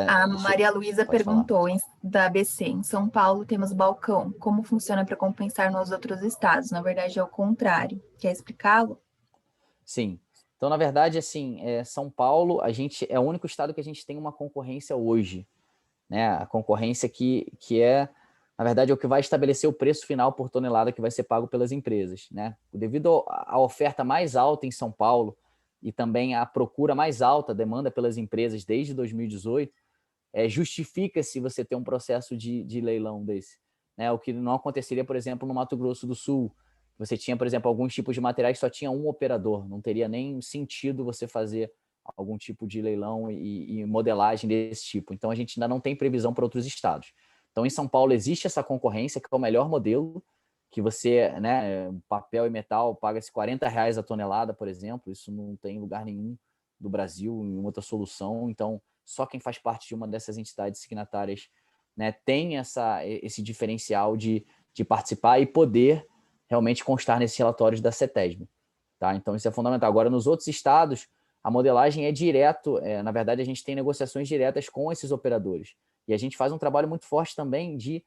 A Maria Luísa perguntou, da ABC, em São Paulo temos balcão, como funciona para compensar nos outros estados? Na verdade é o contrário, quer explicá-lo? Sim. Então, na verdade, assim, São Paulo, a gente é o único estado que a gente tem uma concorrência hoje, né? A concorrência que é, na verdade, é o que vai estabelecer o preço final por tonelada que vai ser pago pelas empresas, né? Devido à oferta mais alta em São Paulo e também à procura mais alta, demanda pelas empresas desde 2018, justifica-se você ter um processo de leilão desse, né? O que não aconteceria, por exemplo, no Mato Grosso do Sul. Você tinha, por exemplo, alguns tipos de materiais que só tinha um operador, não teria nem sentido você fazer algum tipo de leilão e modelagem desse tipo. Então, a gente ainda não tem previsão para outros estados. Então, em São Paulo, existe essa concorrência, que é o melhor modelo, que você, né, papel e metal, paga-se R$ 40 a tonelada, por exemplo, isso não tem lugar nenhum do Brasil, em outra solução. Então, só quem faz parte de uma dessas entidades signatárias, né, tem esse diferencial de participar e poder realmente constar nesses relatórios da CETESB. Tá? Então, isso é fundamental. Agora, nos outros estados, a modelagem é direto, na verdade, a gente tem negociações diretas com esses operadores. E a gente faz um trabalho muito forte também de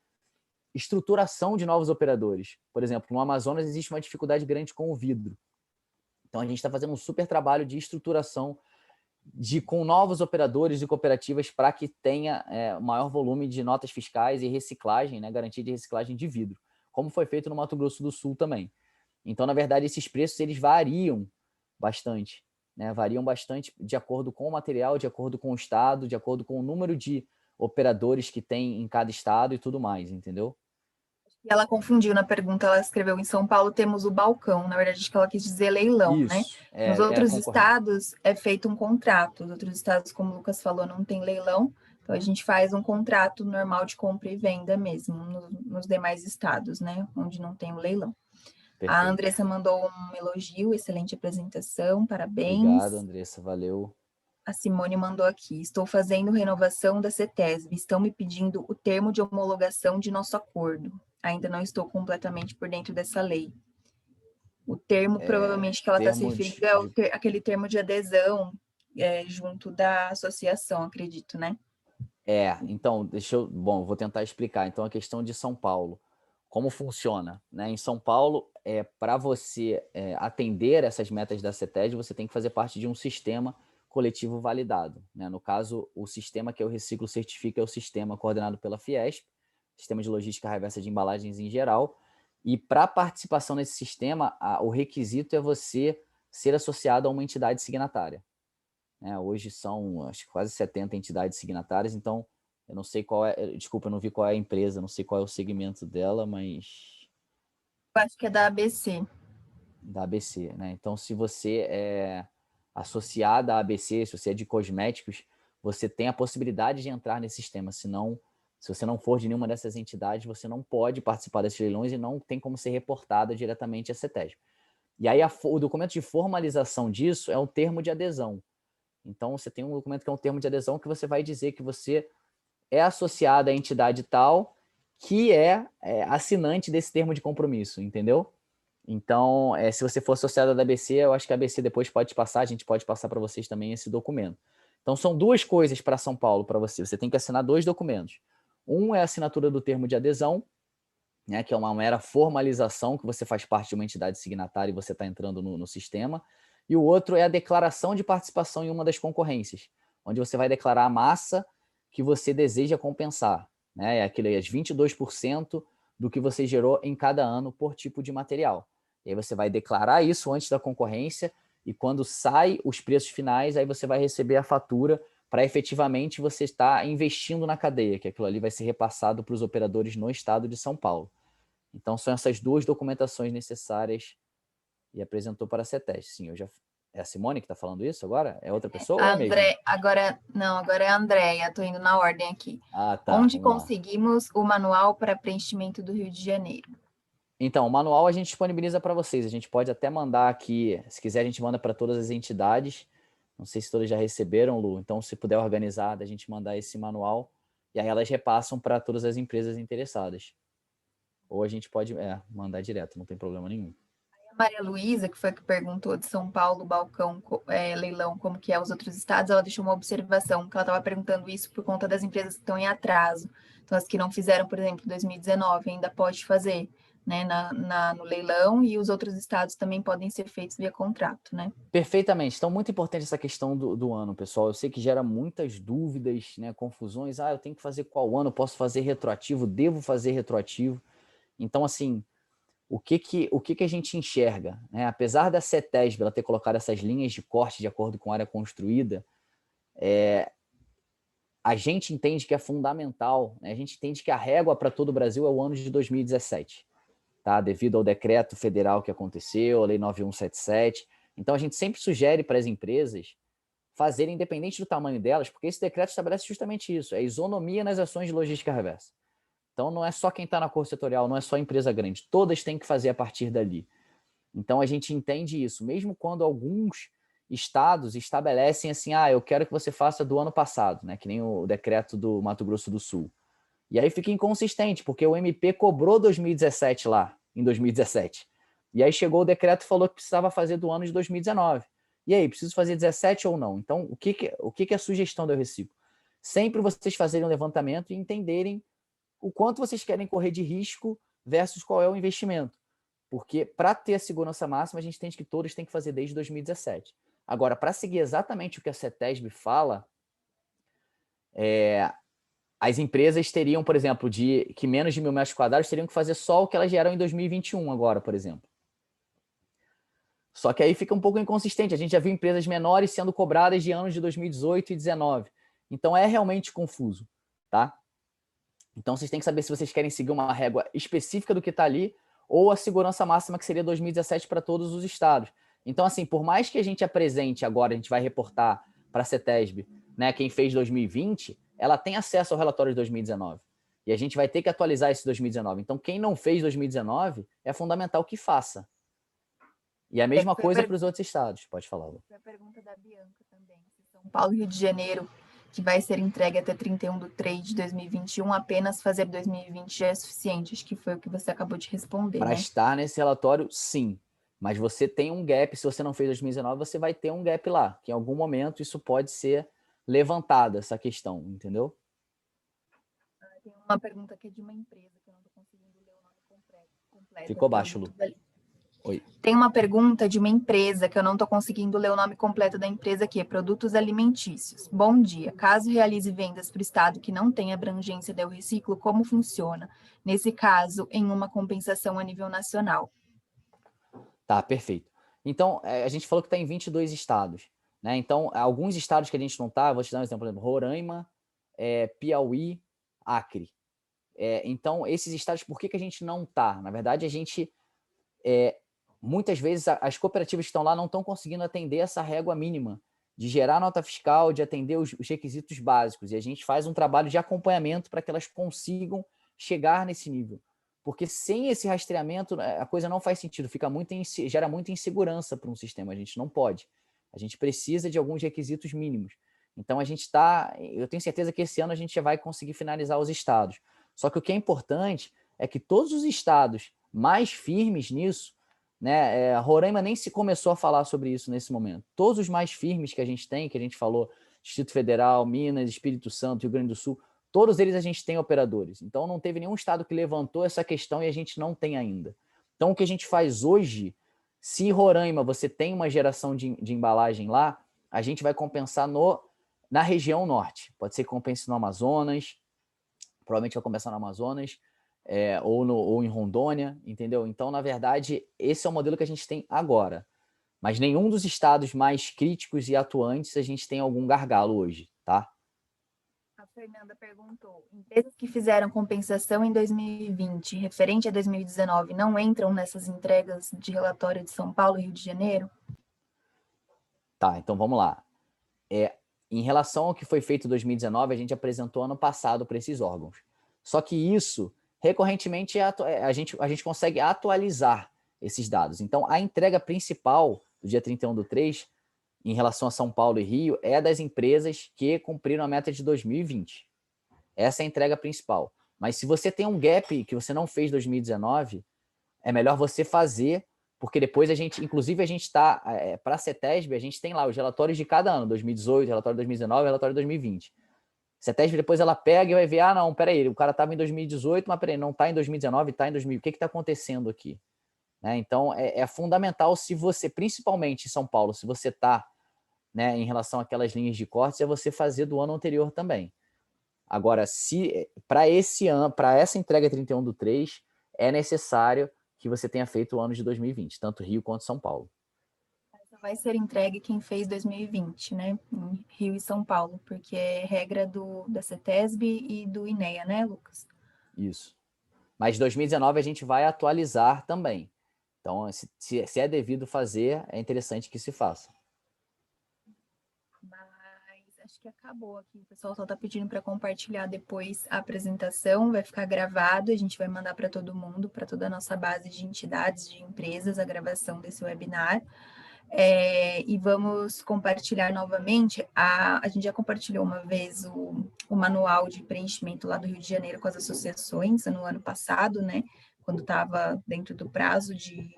estruturação de novos operadores. Por exemplo, no Amazonas existe uma dificuldade grande com o vidro. Então, a gente está fazendo um super trabalho de estruturação com novos operadores e cooperativas para que tenha maior volume de notas fiscais e reciclagem, né, garantia de reciclagem de vidro, como foi feito no Mato Grosso do Sul também. Então, na verdade, esses preços eles variam bastante, né? Variam bastante de acordo com o material, de acordo com o estado, de acordo com o número de operadores que tem em cada estado e tudo mais, entendeu? E ela confundiu na pergunta, ela escreveu em São Paulo temos o balcão, na verdade acho que ela quis dizer leilão, né? Isso, Nos outros concorrente. estados é feito um contrato, os outros estados, como o Lucas falou, não tem leilão, então a gente faz um contrato normal de compra e venda mesmo, nos demais estados, né? Onde não tem o leilão. Perfeito. A Andressa mandou um elogio, excelente apresentação, parabéns. Obrigado, Andressa, valeu. A Simone mandou aqui, estou fazendo renovação da CETESB, estão me pedindo o termo de homologação de nosso acordo. Ainda não estou completamente por dentro dessa lei. O termo, provavelmente, que ela está se referindo é aquele termo de adesão junto da associação, acredito, né? Então, vou tentar explicar. Então, a questão de São Paulo, como funciona, né? Em São Paulo, para você atender essas metas da CETESB, você tem que fazer parte de um sistema coletivo validado, né? No caso, o sistema que é o Reciclo Certifica é o sistema coordenado pela Fiesp, Sistema de Logística Reversa de Embalagens em geral, e para participação nesse sistema, o requisito é você ser associado a uma entidade signatária. Hoje são, acho que quase 70 entidades signatárias, então eu não sei qual é, desculpa, eu não vi qual é a empresa, não sei qual é o segmento dela, mas... Eu acho que é da ABC. Da ABC, né? Então, se você é associada à ABC, se você é de cosméticos, você tem a possibilidade de entrar nesse sistema, senão Se você não for de nenhuma dessas entidades, você não pode participar desses leilões e não tem como ser reportada diretamente à CETESB. E aí o documento de formalização disso é um termo de adesão. Então, você tem um documento que é um termo de adesão que você vai dizer que você é associado à entidade tal que é assinante desse termo de compromisso, entendeu? Então, se você for associado da ABC, eu acho que a ABC depois pode te passar, a gente pode passar para vocês também esse documento. Então, são duas coisas para São Paulo para você. Você tem que assinar 2 documentos. Um é a assinatura do termo de adesão, né, que é uma mera formalização que você faz parte de uma entidade signatária e você está entrando no sistema. E o outro é a declaração de participação em uma das concorrências, onde você vai declarar a massa que você deseja compensar. Né? É aquele 22% do que você gerou em cada ano por tipo de material. E aí você vai declarar isso antes da concorrência e quando sai os preços finais, aí você vai receber a fatura para efetivamente você estar investindo na cadeia, que aquilo ali vai ser repassado para os operadores no estado de São Paulo. Então, são essas 2 documentações necessárias e apresentou para a CETESB. Sim, eu já... É a Simone que está falando isso agora? É outra pessoa ou é mesmo? Agora é a Andréia, estou indo na ordem aqui. Ah, tá, Onde vamos lá. conseguimos o manual para preenchimento do Rio de Janeiro? Então, o manual a gente disponibiliza para vocês. A gente pode até mandar aqui, se quiser a gente manda para todas as entidades. Não sei se todas já receberam, Lu. Então, se puder organizar, a gente mandar esse manual e aí elas repassam para todas as empresas interessadas. Ou a gente pode mandar direto, não tem problema nenhum. A Maria Luísa, que foi a que perguntou de São Paulo, balcão, leilão, como que é os outros estados, ela deixou uma observação, que ela estava perguntando isso por conta das empresas que estão em atraso. Então, as que não fizeram, por exemplo, em 2019, ainda pode fazer, né, no leilão, e os outros estados também podem ser feitos via contrato, né? Perfeitamente. Então, muito importante essa questão do ano, pessoal. Eu sei que gera muitas dúvidas, né, confusões. Eu tenho que fazer qual ano? Posso fazer retroativo? Devo fazer retroativo? Então, assim, o que a gente enxerga? Né? Apesar da CETESB ela ter colocado essas linhas de corte de acordo com a área construída, a gente entende que é fundamental, né? A gente entende que a régua para todo o Brasil é o ano de 2017. Tá? Devido ao decreto federal que aconteceu, a Lei 9177. Então, a gente sempre sugere para as empresas fazerem, independente do tamanho delas, porque esse decreto estabelece justamente isso, é isonomia nas ações de logística reversa. Então, não é só quem está na cor setorial, não é só empresa grande, todas têm que fazer a partir dali. Então, a gente entende isso, mesmo quando alguns estados estabelecem assim, eu quero que você faça do ano passado, né? Que nem o decreto do Mato Grosso do Sul. E aí fica inconsistente, porque o MP cobrou 2017 lá, em 2017. E aí chegou o decreto e falou que precisava fazer do ano de 2019. E aí, preciso fazer 17 ou não? Então, o que é a sugestão do Recibo? Sempre vocês fazerem um levantamento e entenderem o quanto vocês querem correr de risco versus qual é o investimento. Porque para ter a segurança máxima, a gente entende que todos têm que fazer desde 2017. Agora, para seguir exatamente o que a CETESB fala, as empresas teriam, por exemplo, que menos de 1.000 metros quadrados teriam que fazer só o que elas geram em 2021 agora, por exemplo. Só que aí fica um pouco inconsistente. A gente já viu empresas menores sendo cobradas de anos de 2018 e 2019. Então é realmente confuso, tá? Então vocês têm que saber se vocês querem seguir uma régua específica do que está ali ou a segurança máxima que seria 2017 para todos os estados. Então, assim, por mais que a gente apresente agora, a gente vai reportar para a CETESB, né, quem fez 2020, ela tem acesso ao relatório de 2019. E a gente vai ter que atualizar esse 2019. Então, quem não fez 2019, é fundamental que faça. E a mesma coisa para os outros estados. Pode falar, Lu. Foi a pergunta da Bianca também. São Paulo e Rio de Janeiro, que vai ser entregue até 31/3 de 2021, apenas fazer 2020 já é suficiente. Acho que foi o que você acabou de responder, Para né? estar nesse relatório, sim. Mas você tem um gap, se você não fez 2019, você vai ter um gap lá, que em algum momento isso pode ser levantado, essa questão, entendeu? Tem uma pergunta que é de uma empresa, que eu não estou conseguindo ler o nome completo. Ficou baixo, Lu. Oi. Tem uma pergunta de uma empresa, que eu não estou conseguindo ler o nome completo da empresa aqui, é Produtos Alimentícios. Bom dia. Caso realize vendas para o estado que não tem abrangência da Reciclo, como funciona? Nesse caso, em uma compensação a nível nacional. Tá, perfeito. Então, a gente falou que está em 22 estados. Né? Então, alguns estados que a gente não está, vou te dar um exemplo, por exemplo, Roraima, Piauí, Acre. Então, esses estados, por que a gente não está? Na verdade, a gente, muitas vezes, as cooperativas que estão lá não estão conseguindo atender essa régua mínima de gerar nota fiscal, de atender os requisitos básicos. E a gente faz um trabalho de acompanhamento para que elas consigam chegar nesse nível. Porque sem esse rastreamento, a coisa não faz sentido, gera muita insegurança para um sistema, a gente não pode. A gente precisa de alguns requisitos mínimos. Então, eu tenho certeza que esse ano a gente já vai conseguir finalizar os estados. Só que o que é importante é que todos os estados mais firmes nisso, né, Roraima nem se começou a falar sobre isso nesse momento. Todos os mais firmes que a gente falou, Distrito Federal, Minas, Espírito Santo, Rio Grande do Sul, todos eles a gente tem operadores. Então, não teve nenhum estado que levantou essa questão e a gente não tem ainda. Então, o que a gente faz hoje, se Roraima você tem uma geração de embalagem lá, a gente vai compensar na região norte. Pode ser que compense no Amazonas, provavelmente vai começar no Amazonas, ou em Rondônia, entendeu? Então, na verdade, esse é o modelo que a gente tem agora. Mas nenhum dos estados mais críticos e atuantes a gente tem algum gargalo hoje, tá? A Fernanda perguntou: empresas que fizeram compensação em 2020, referente a 2019, não entram nessas entregas de relatório de São Paulo e Rio de Janeiro? Tá, então vamos lá. Em relação ao que foi feito em 2019, a gente apresentou ano passado para esses órgãos. Só que isso, recorrentemente, a gente consegue atualizar esses dados. Então, a entrega principal do dia 31/3, em relação a São Paulo e Rio, é das empresas que cumpriram a meta de 2020. Essa é a entrega principal. Mas se você tem um gap que você não fez em 2019, é melhor você fazer, porque depois inclusive a gente está, para a CETESB, a gente tem lá os relatórios de cada ano, 2018, relatório 2019, relatório 2020. CETESB depois ela pega e vai ver, não, peraí, o cara estava em 2018, mas peraí, não está em 2019, está em 2000, o que está acontecendo aqui? Né? Então, é fundamental se você, principalmente em São Paulo, se você está, né, em relação àquelas linhas de cortes, é você fazer do ano anterior também. Agora, se para esse ano, para essa entrega 31/3, é necessário que você tenha feito o ano de 2020, tanto Rio quanto São Paulo. Só vai ser entregue quem fez 2020, né? Em Rio e São Paulo, porque é regra da CETESB e do INEA, né, Lucas? Isso. Mas 2019 a gente vai atualizar também. Então, se é devido fazer, é interessante que se faça. Mas acho que acabou aqui. O pessoal só está pedindo para compartilhar depois a apresentação, vai ficar gravado, a gente vai mandar para todo mundo, para toda a nossa base de entidades, de empresas, a gravação desse webinar. E vamos compartilhar novamente. A gente já compartilhou uma vez o manual de preenchimento lá do Rio de Janeiro com as associações no ano passado, né? Quando estava dentro do prazo de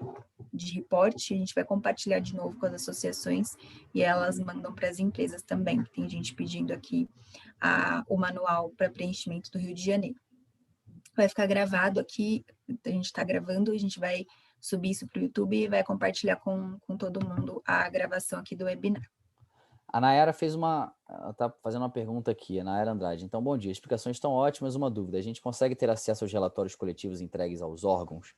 reporte, a gente vai compartilhar de novo com as associações e elas mandam para as empresas também. Tem gente pedindo aqui o manual para preenchimento do Rio de Janeiro. Vai ficar gravado aqui, a gente está gravando, a gente vai subir isso para o YouTube e vai compartilhar com todo mundo a gravação aqui do webinar. A Nayara ela está fazendo uma pergunta aqui, a Nayara Andrade. Então, bom dia, explicações estão ótimas, uma dúvida. A gente consegue ter acesso aos relatórios coletivos entregues aos órgãos?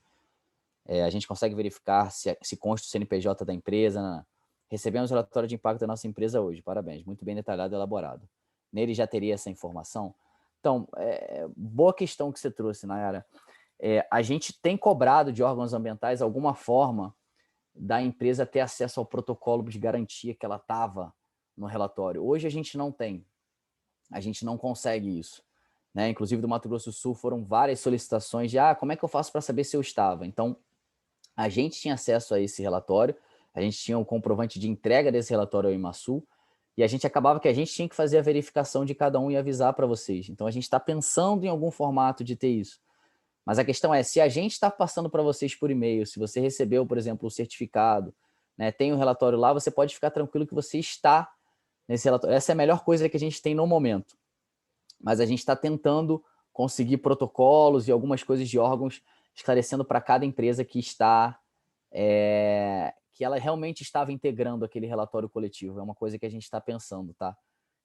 A gente consegue verificar se consta o CNPJ da empresa? Recebemos o relatório de impacto da nossa empresa hoje, parabéns, muito bem detalhado e elaborado. Nele já teria essa informação? Então, boa questão que você trouxe, Nayara. A gente tem cobrado de órgãos ambientais alguma forma da empresa ter acesso ao protocolo de garantia que ela estava no relatório. Hoje a gente não tem, a gente não consegue isso. Né? Inclusive do Mato Grosso do Sul foram várias solicitações de como é que eu faço para saber se eu estava? Então, a gente tinha acesso a esse relatório, a gente tinha um comprovante de entrega desse relatório ao Imasul, e a gente acabava que a gente tinha que fazer a verificação de cada um e avisar para vocês. Então, a gente está pensando em algum formato de ter isso. Mas a questão é, se a gente está passando para vocês por e-mail, se você recebeu, por exemplo, o certificado, né, tem um relatório lá, você pode ficar tranquilo que você está nesse relatório. Essa é a melhor coisa que a gente tem no momento. Mas a gente está tentando conseguir protocolos e algumas coisas de órgãos esclarecendo para cada empresa que que ela realmente estava integrando aquele relatório coletivo. É uma coisa que a gente está pensando, tá?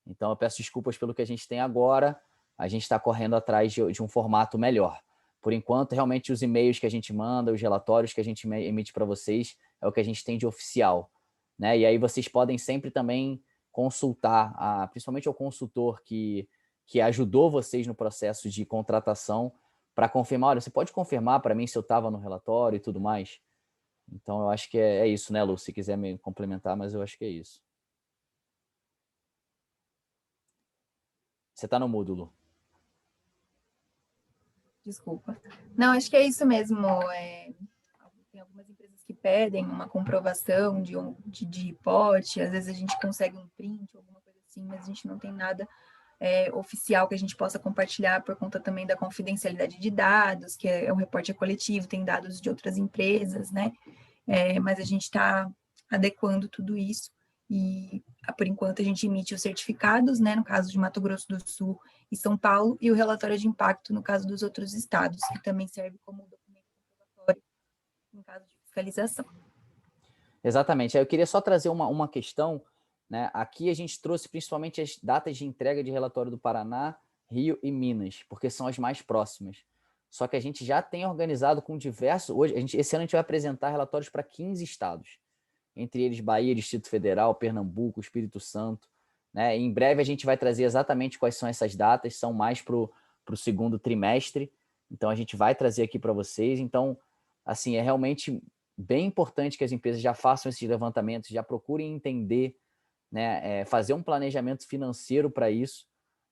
Então, eu peço desculpas pelo que a gente tem agora. A gente está correndo atrás de um formato melhor. Por enquanto, realmente, os e-mails que a gente manda, os relatórios que a gente emite para vocês, é o que a gente tem de oficial. Né? E aí vocês podem sempre também consultar, principalmente o consultor que ajudou vocês no processo de contratação, para confirmar, olha, você pode confirmar para mim se eu estava no relatório e tudo mais? Então, eu acho que é isso, né, Lu? Se quiser me complementar, mas eu acho que é isso. Você está no módulo. Desculpa. Não, acho que é isso mesmo. Tem algumas empresas que pedem uma comprovação de hipótese, às vezes a gente consegue um print, alguma coisa assim, mas a gente não tem nada oficial que a gente possa compartilhar por conta também da confidencialidade de dados, que é um reporte coletivo, tem dados de outras empresas, né? Mas a gente está adequando tudo isso e, por enquanto, a gente emite os certificados, né, no caso de Mato Grosso do Sul e São Paulo, e o relatório de impacto no caso dos outros estados, que também serve como documento comprobatório em caso de fiscalização. Exatamente. Aí eu queria só trazer uma questão, né? Aqui a gente trouxe principalmente as datas de entrega de relatório do Paraná, Rio e Minas, porque são as mais próximas. Só que a gente já tem organizado com diversos... Esse ano a gente vai apresentar relatórios para 15 estados, entre eles Bahia, Distrito Federal, Pernambuco, Espírito Santo. Né? Em breve a gente vai trazer exatamente quais são essas datas, são mais para o segundo trimestre, então a gente vai trazer aqui para vocês. Então, assim, é realmente bem importante que as empresas já façam esses levantamentos, já procurem entender, né, fazer um planejamento financeiro para isso,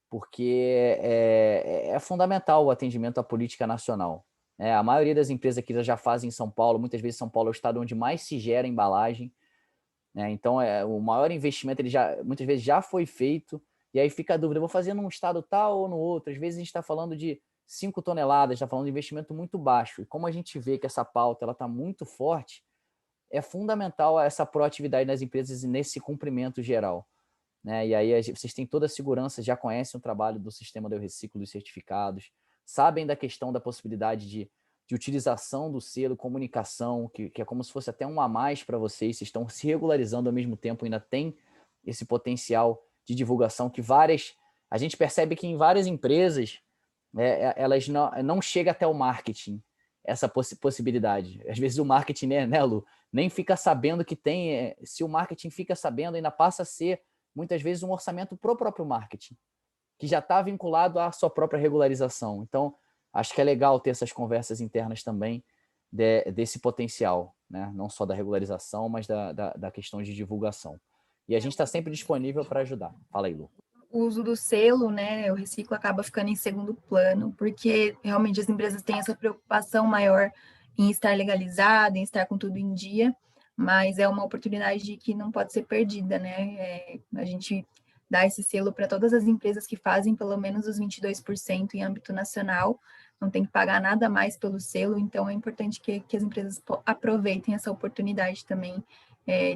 porque é fundamental o atendimento à política nacional. A maioria das empresas aqui já fazem em São Paulo, muitas vezes São Paulo é o estado onde mais se gera embalagem, né? Então, o maior investimento ele muitas vezes já foi feito, e aí fica a dúvida, eu vou fazer num estado tal ou no outro? Às vezes a gente está falando de 5 toneladas, está falando de investimento muito baixo, e como a gente vê que essa pauta está muito forte, é fundamental essa proatividade das empresas nesse cumprimento geral. Né? E aí vocês têm toda a segurança, já conhecem o trabalho do sistema do reciclo dos certificados, sabem da questão da possibilidade de utilização do selo, comunicação, que é como se fosse até um a mais para vocês, vocês estão se regularizando ao mesmo tempo, ainda tem esse potencial de divulgação que a gente percebe que em várias empresas, elas não chega até o marketing, essa possibilidade. Às vezes o marketing, né, Lu, nem fica sabendo que tem, se o marketing fica sabendo, ainda passa a ser, muitas vezes, um orçamento para o próprio marketing, que já está vinculado à sua própria regularização. Então, acho que é legal ter essas conversas internas também desse potencial, né? Não só da regularização, mas da questão de divulgação. E a gente está sempre disponível para ajudar. Fala aí, Lu. O uso do selo, né, o reciclo acaba ficando em segundo plano, porque realmente as empresas têm essa preocupação maior em estar legalizada, em estar com tudo em dia, mas é uma oportunidade que não pode ser perdida, né? A gente dá esse selo para todas as empresas que fazem pelo menos os 22% em âmbito nacional, não tem que pagar nada mais pelo selo, então é importante que as empresas aproveitem essa oportunidade também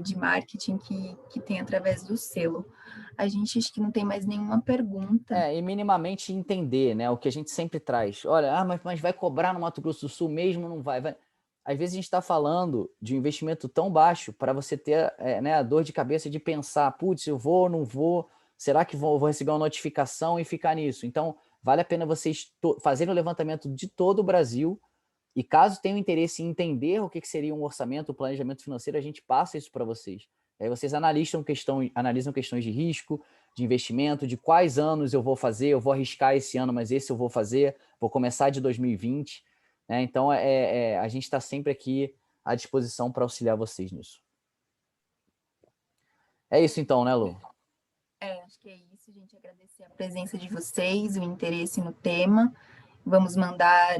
de marketing que tem através do selo. A gente acho que não tem mais nenhuma pergunta. E minimamente entender, né, o que a gente sempre traz. Olha, mas vai cobrar no Mato Grosso do Sul mesmo? Não vai? Às vezes a gente está falando de um investimento tão baixo para você ter né, a dor de cabeça de pensar, putz, eu vou, não vou, será que vou receber uma notificação e ficar nisso? Então, vale a pena vocês fazerem o levantamento de todo o Brasil e caso tenham interesse em entender o que seria um orçamento, um planejamento financeiro, a gente passa isso para vocês. Aí vocês analisam questões de risco, de investimento, de quais anos eu vou fazer, eu vou arriscar esse ano, mas esse eu vou fazer, vou começar de 2020. Né? Então, a gente está sempre aqui à disposição para auxiliar vocês nisso. É isso então, né, Lu? Acho que é isso, gente. Agradecer a presença de vocês, o interesse no tema. Vamos mandar,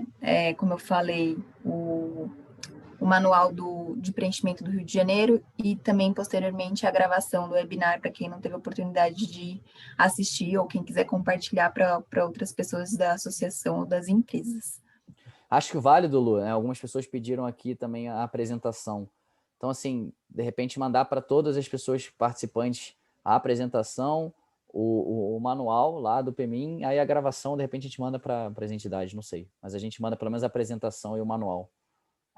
como eu falei, o manual de preenchimento do Rio de Janeiro e também, posteriormente, a gravação do webinar para quem não teve oportunidade de assistir ou quem quiser compartilhar para outras pessoas da associação ou das empresas. Acho que válido, Lu, né? Algumas pessoas pediram aqui também a apresentação. Então, assim, de repente, mandar para todas as pessoas participantes a apresentação, o manual lá do PEMIN, aí a gravação, de repente, a gente manda para as entidades, não sei. Mas a gente manda pelo menos a apresentação e o manual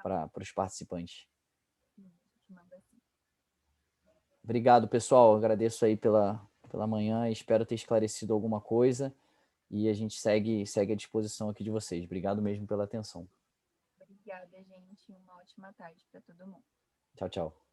para os participantes. Obrigado, pessoal. Agradeço aí pela manhã. Espero ter esclarecido alguma coisa. E a gente segue à disposição aqui de vocês. Obrigado mesmo pela atenção. Obrigada, gente. Uma ótima tarde para todo mundo. Tchau, tchau.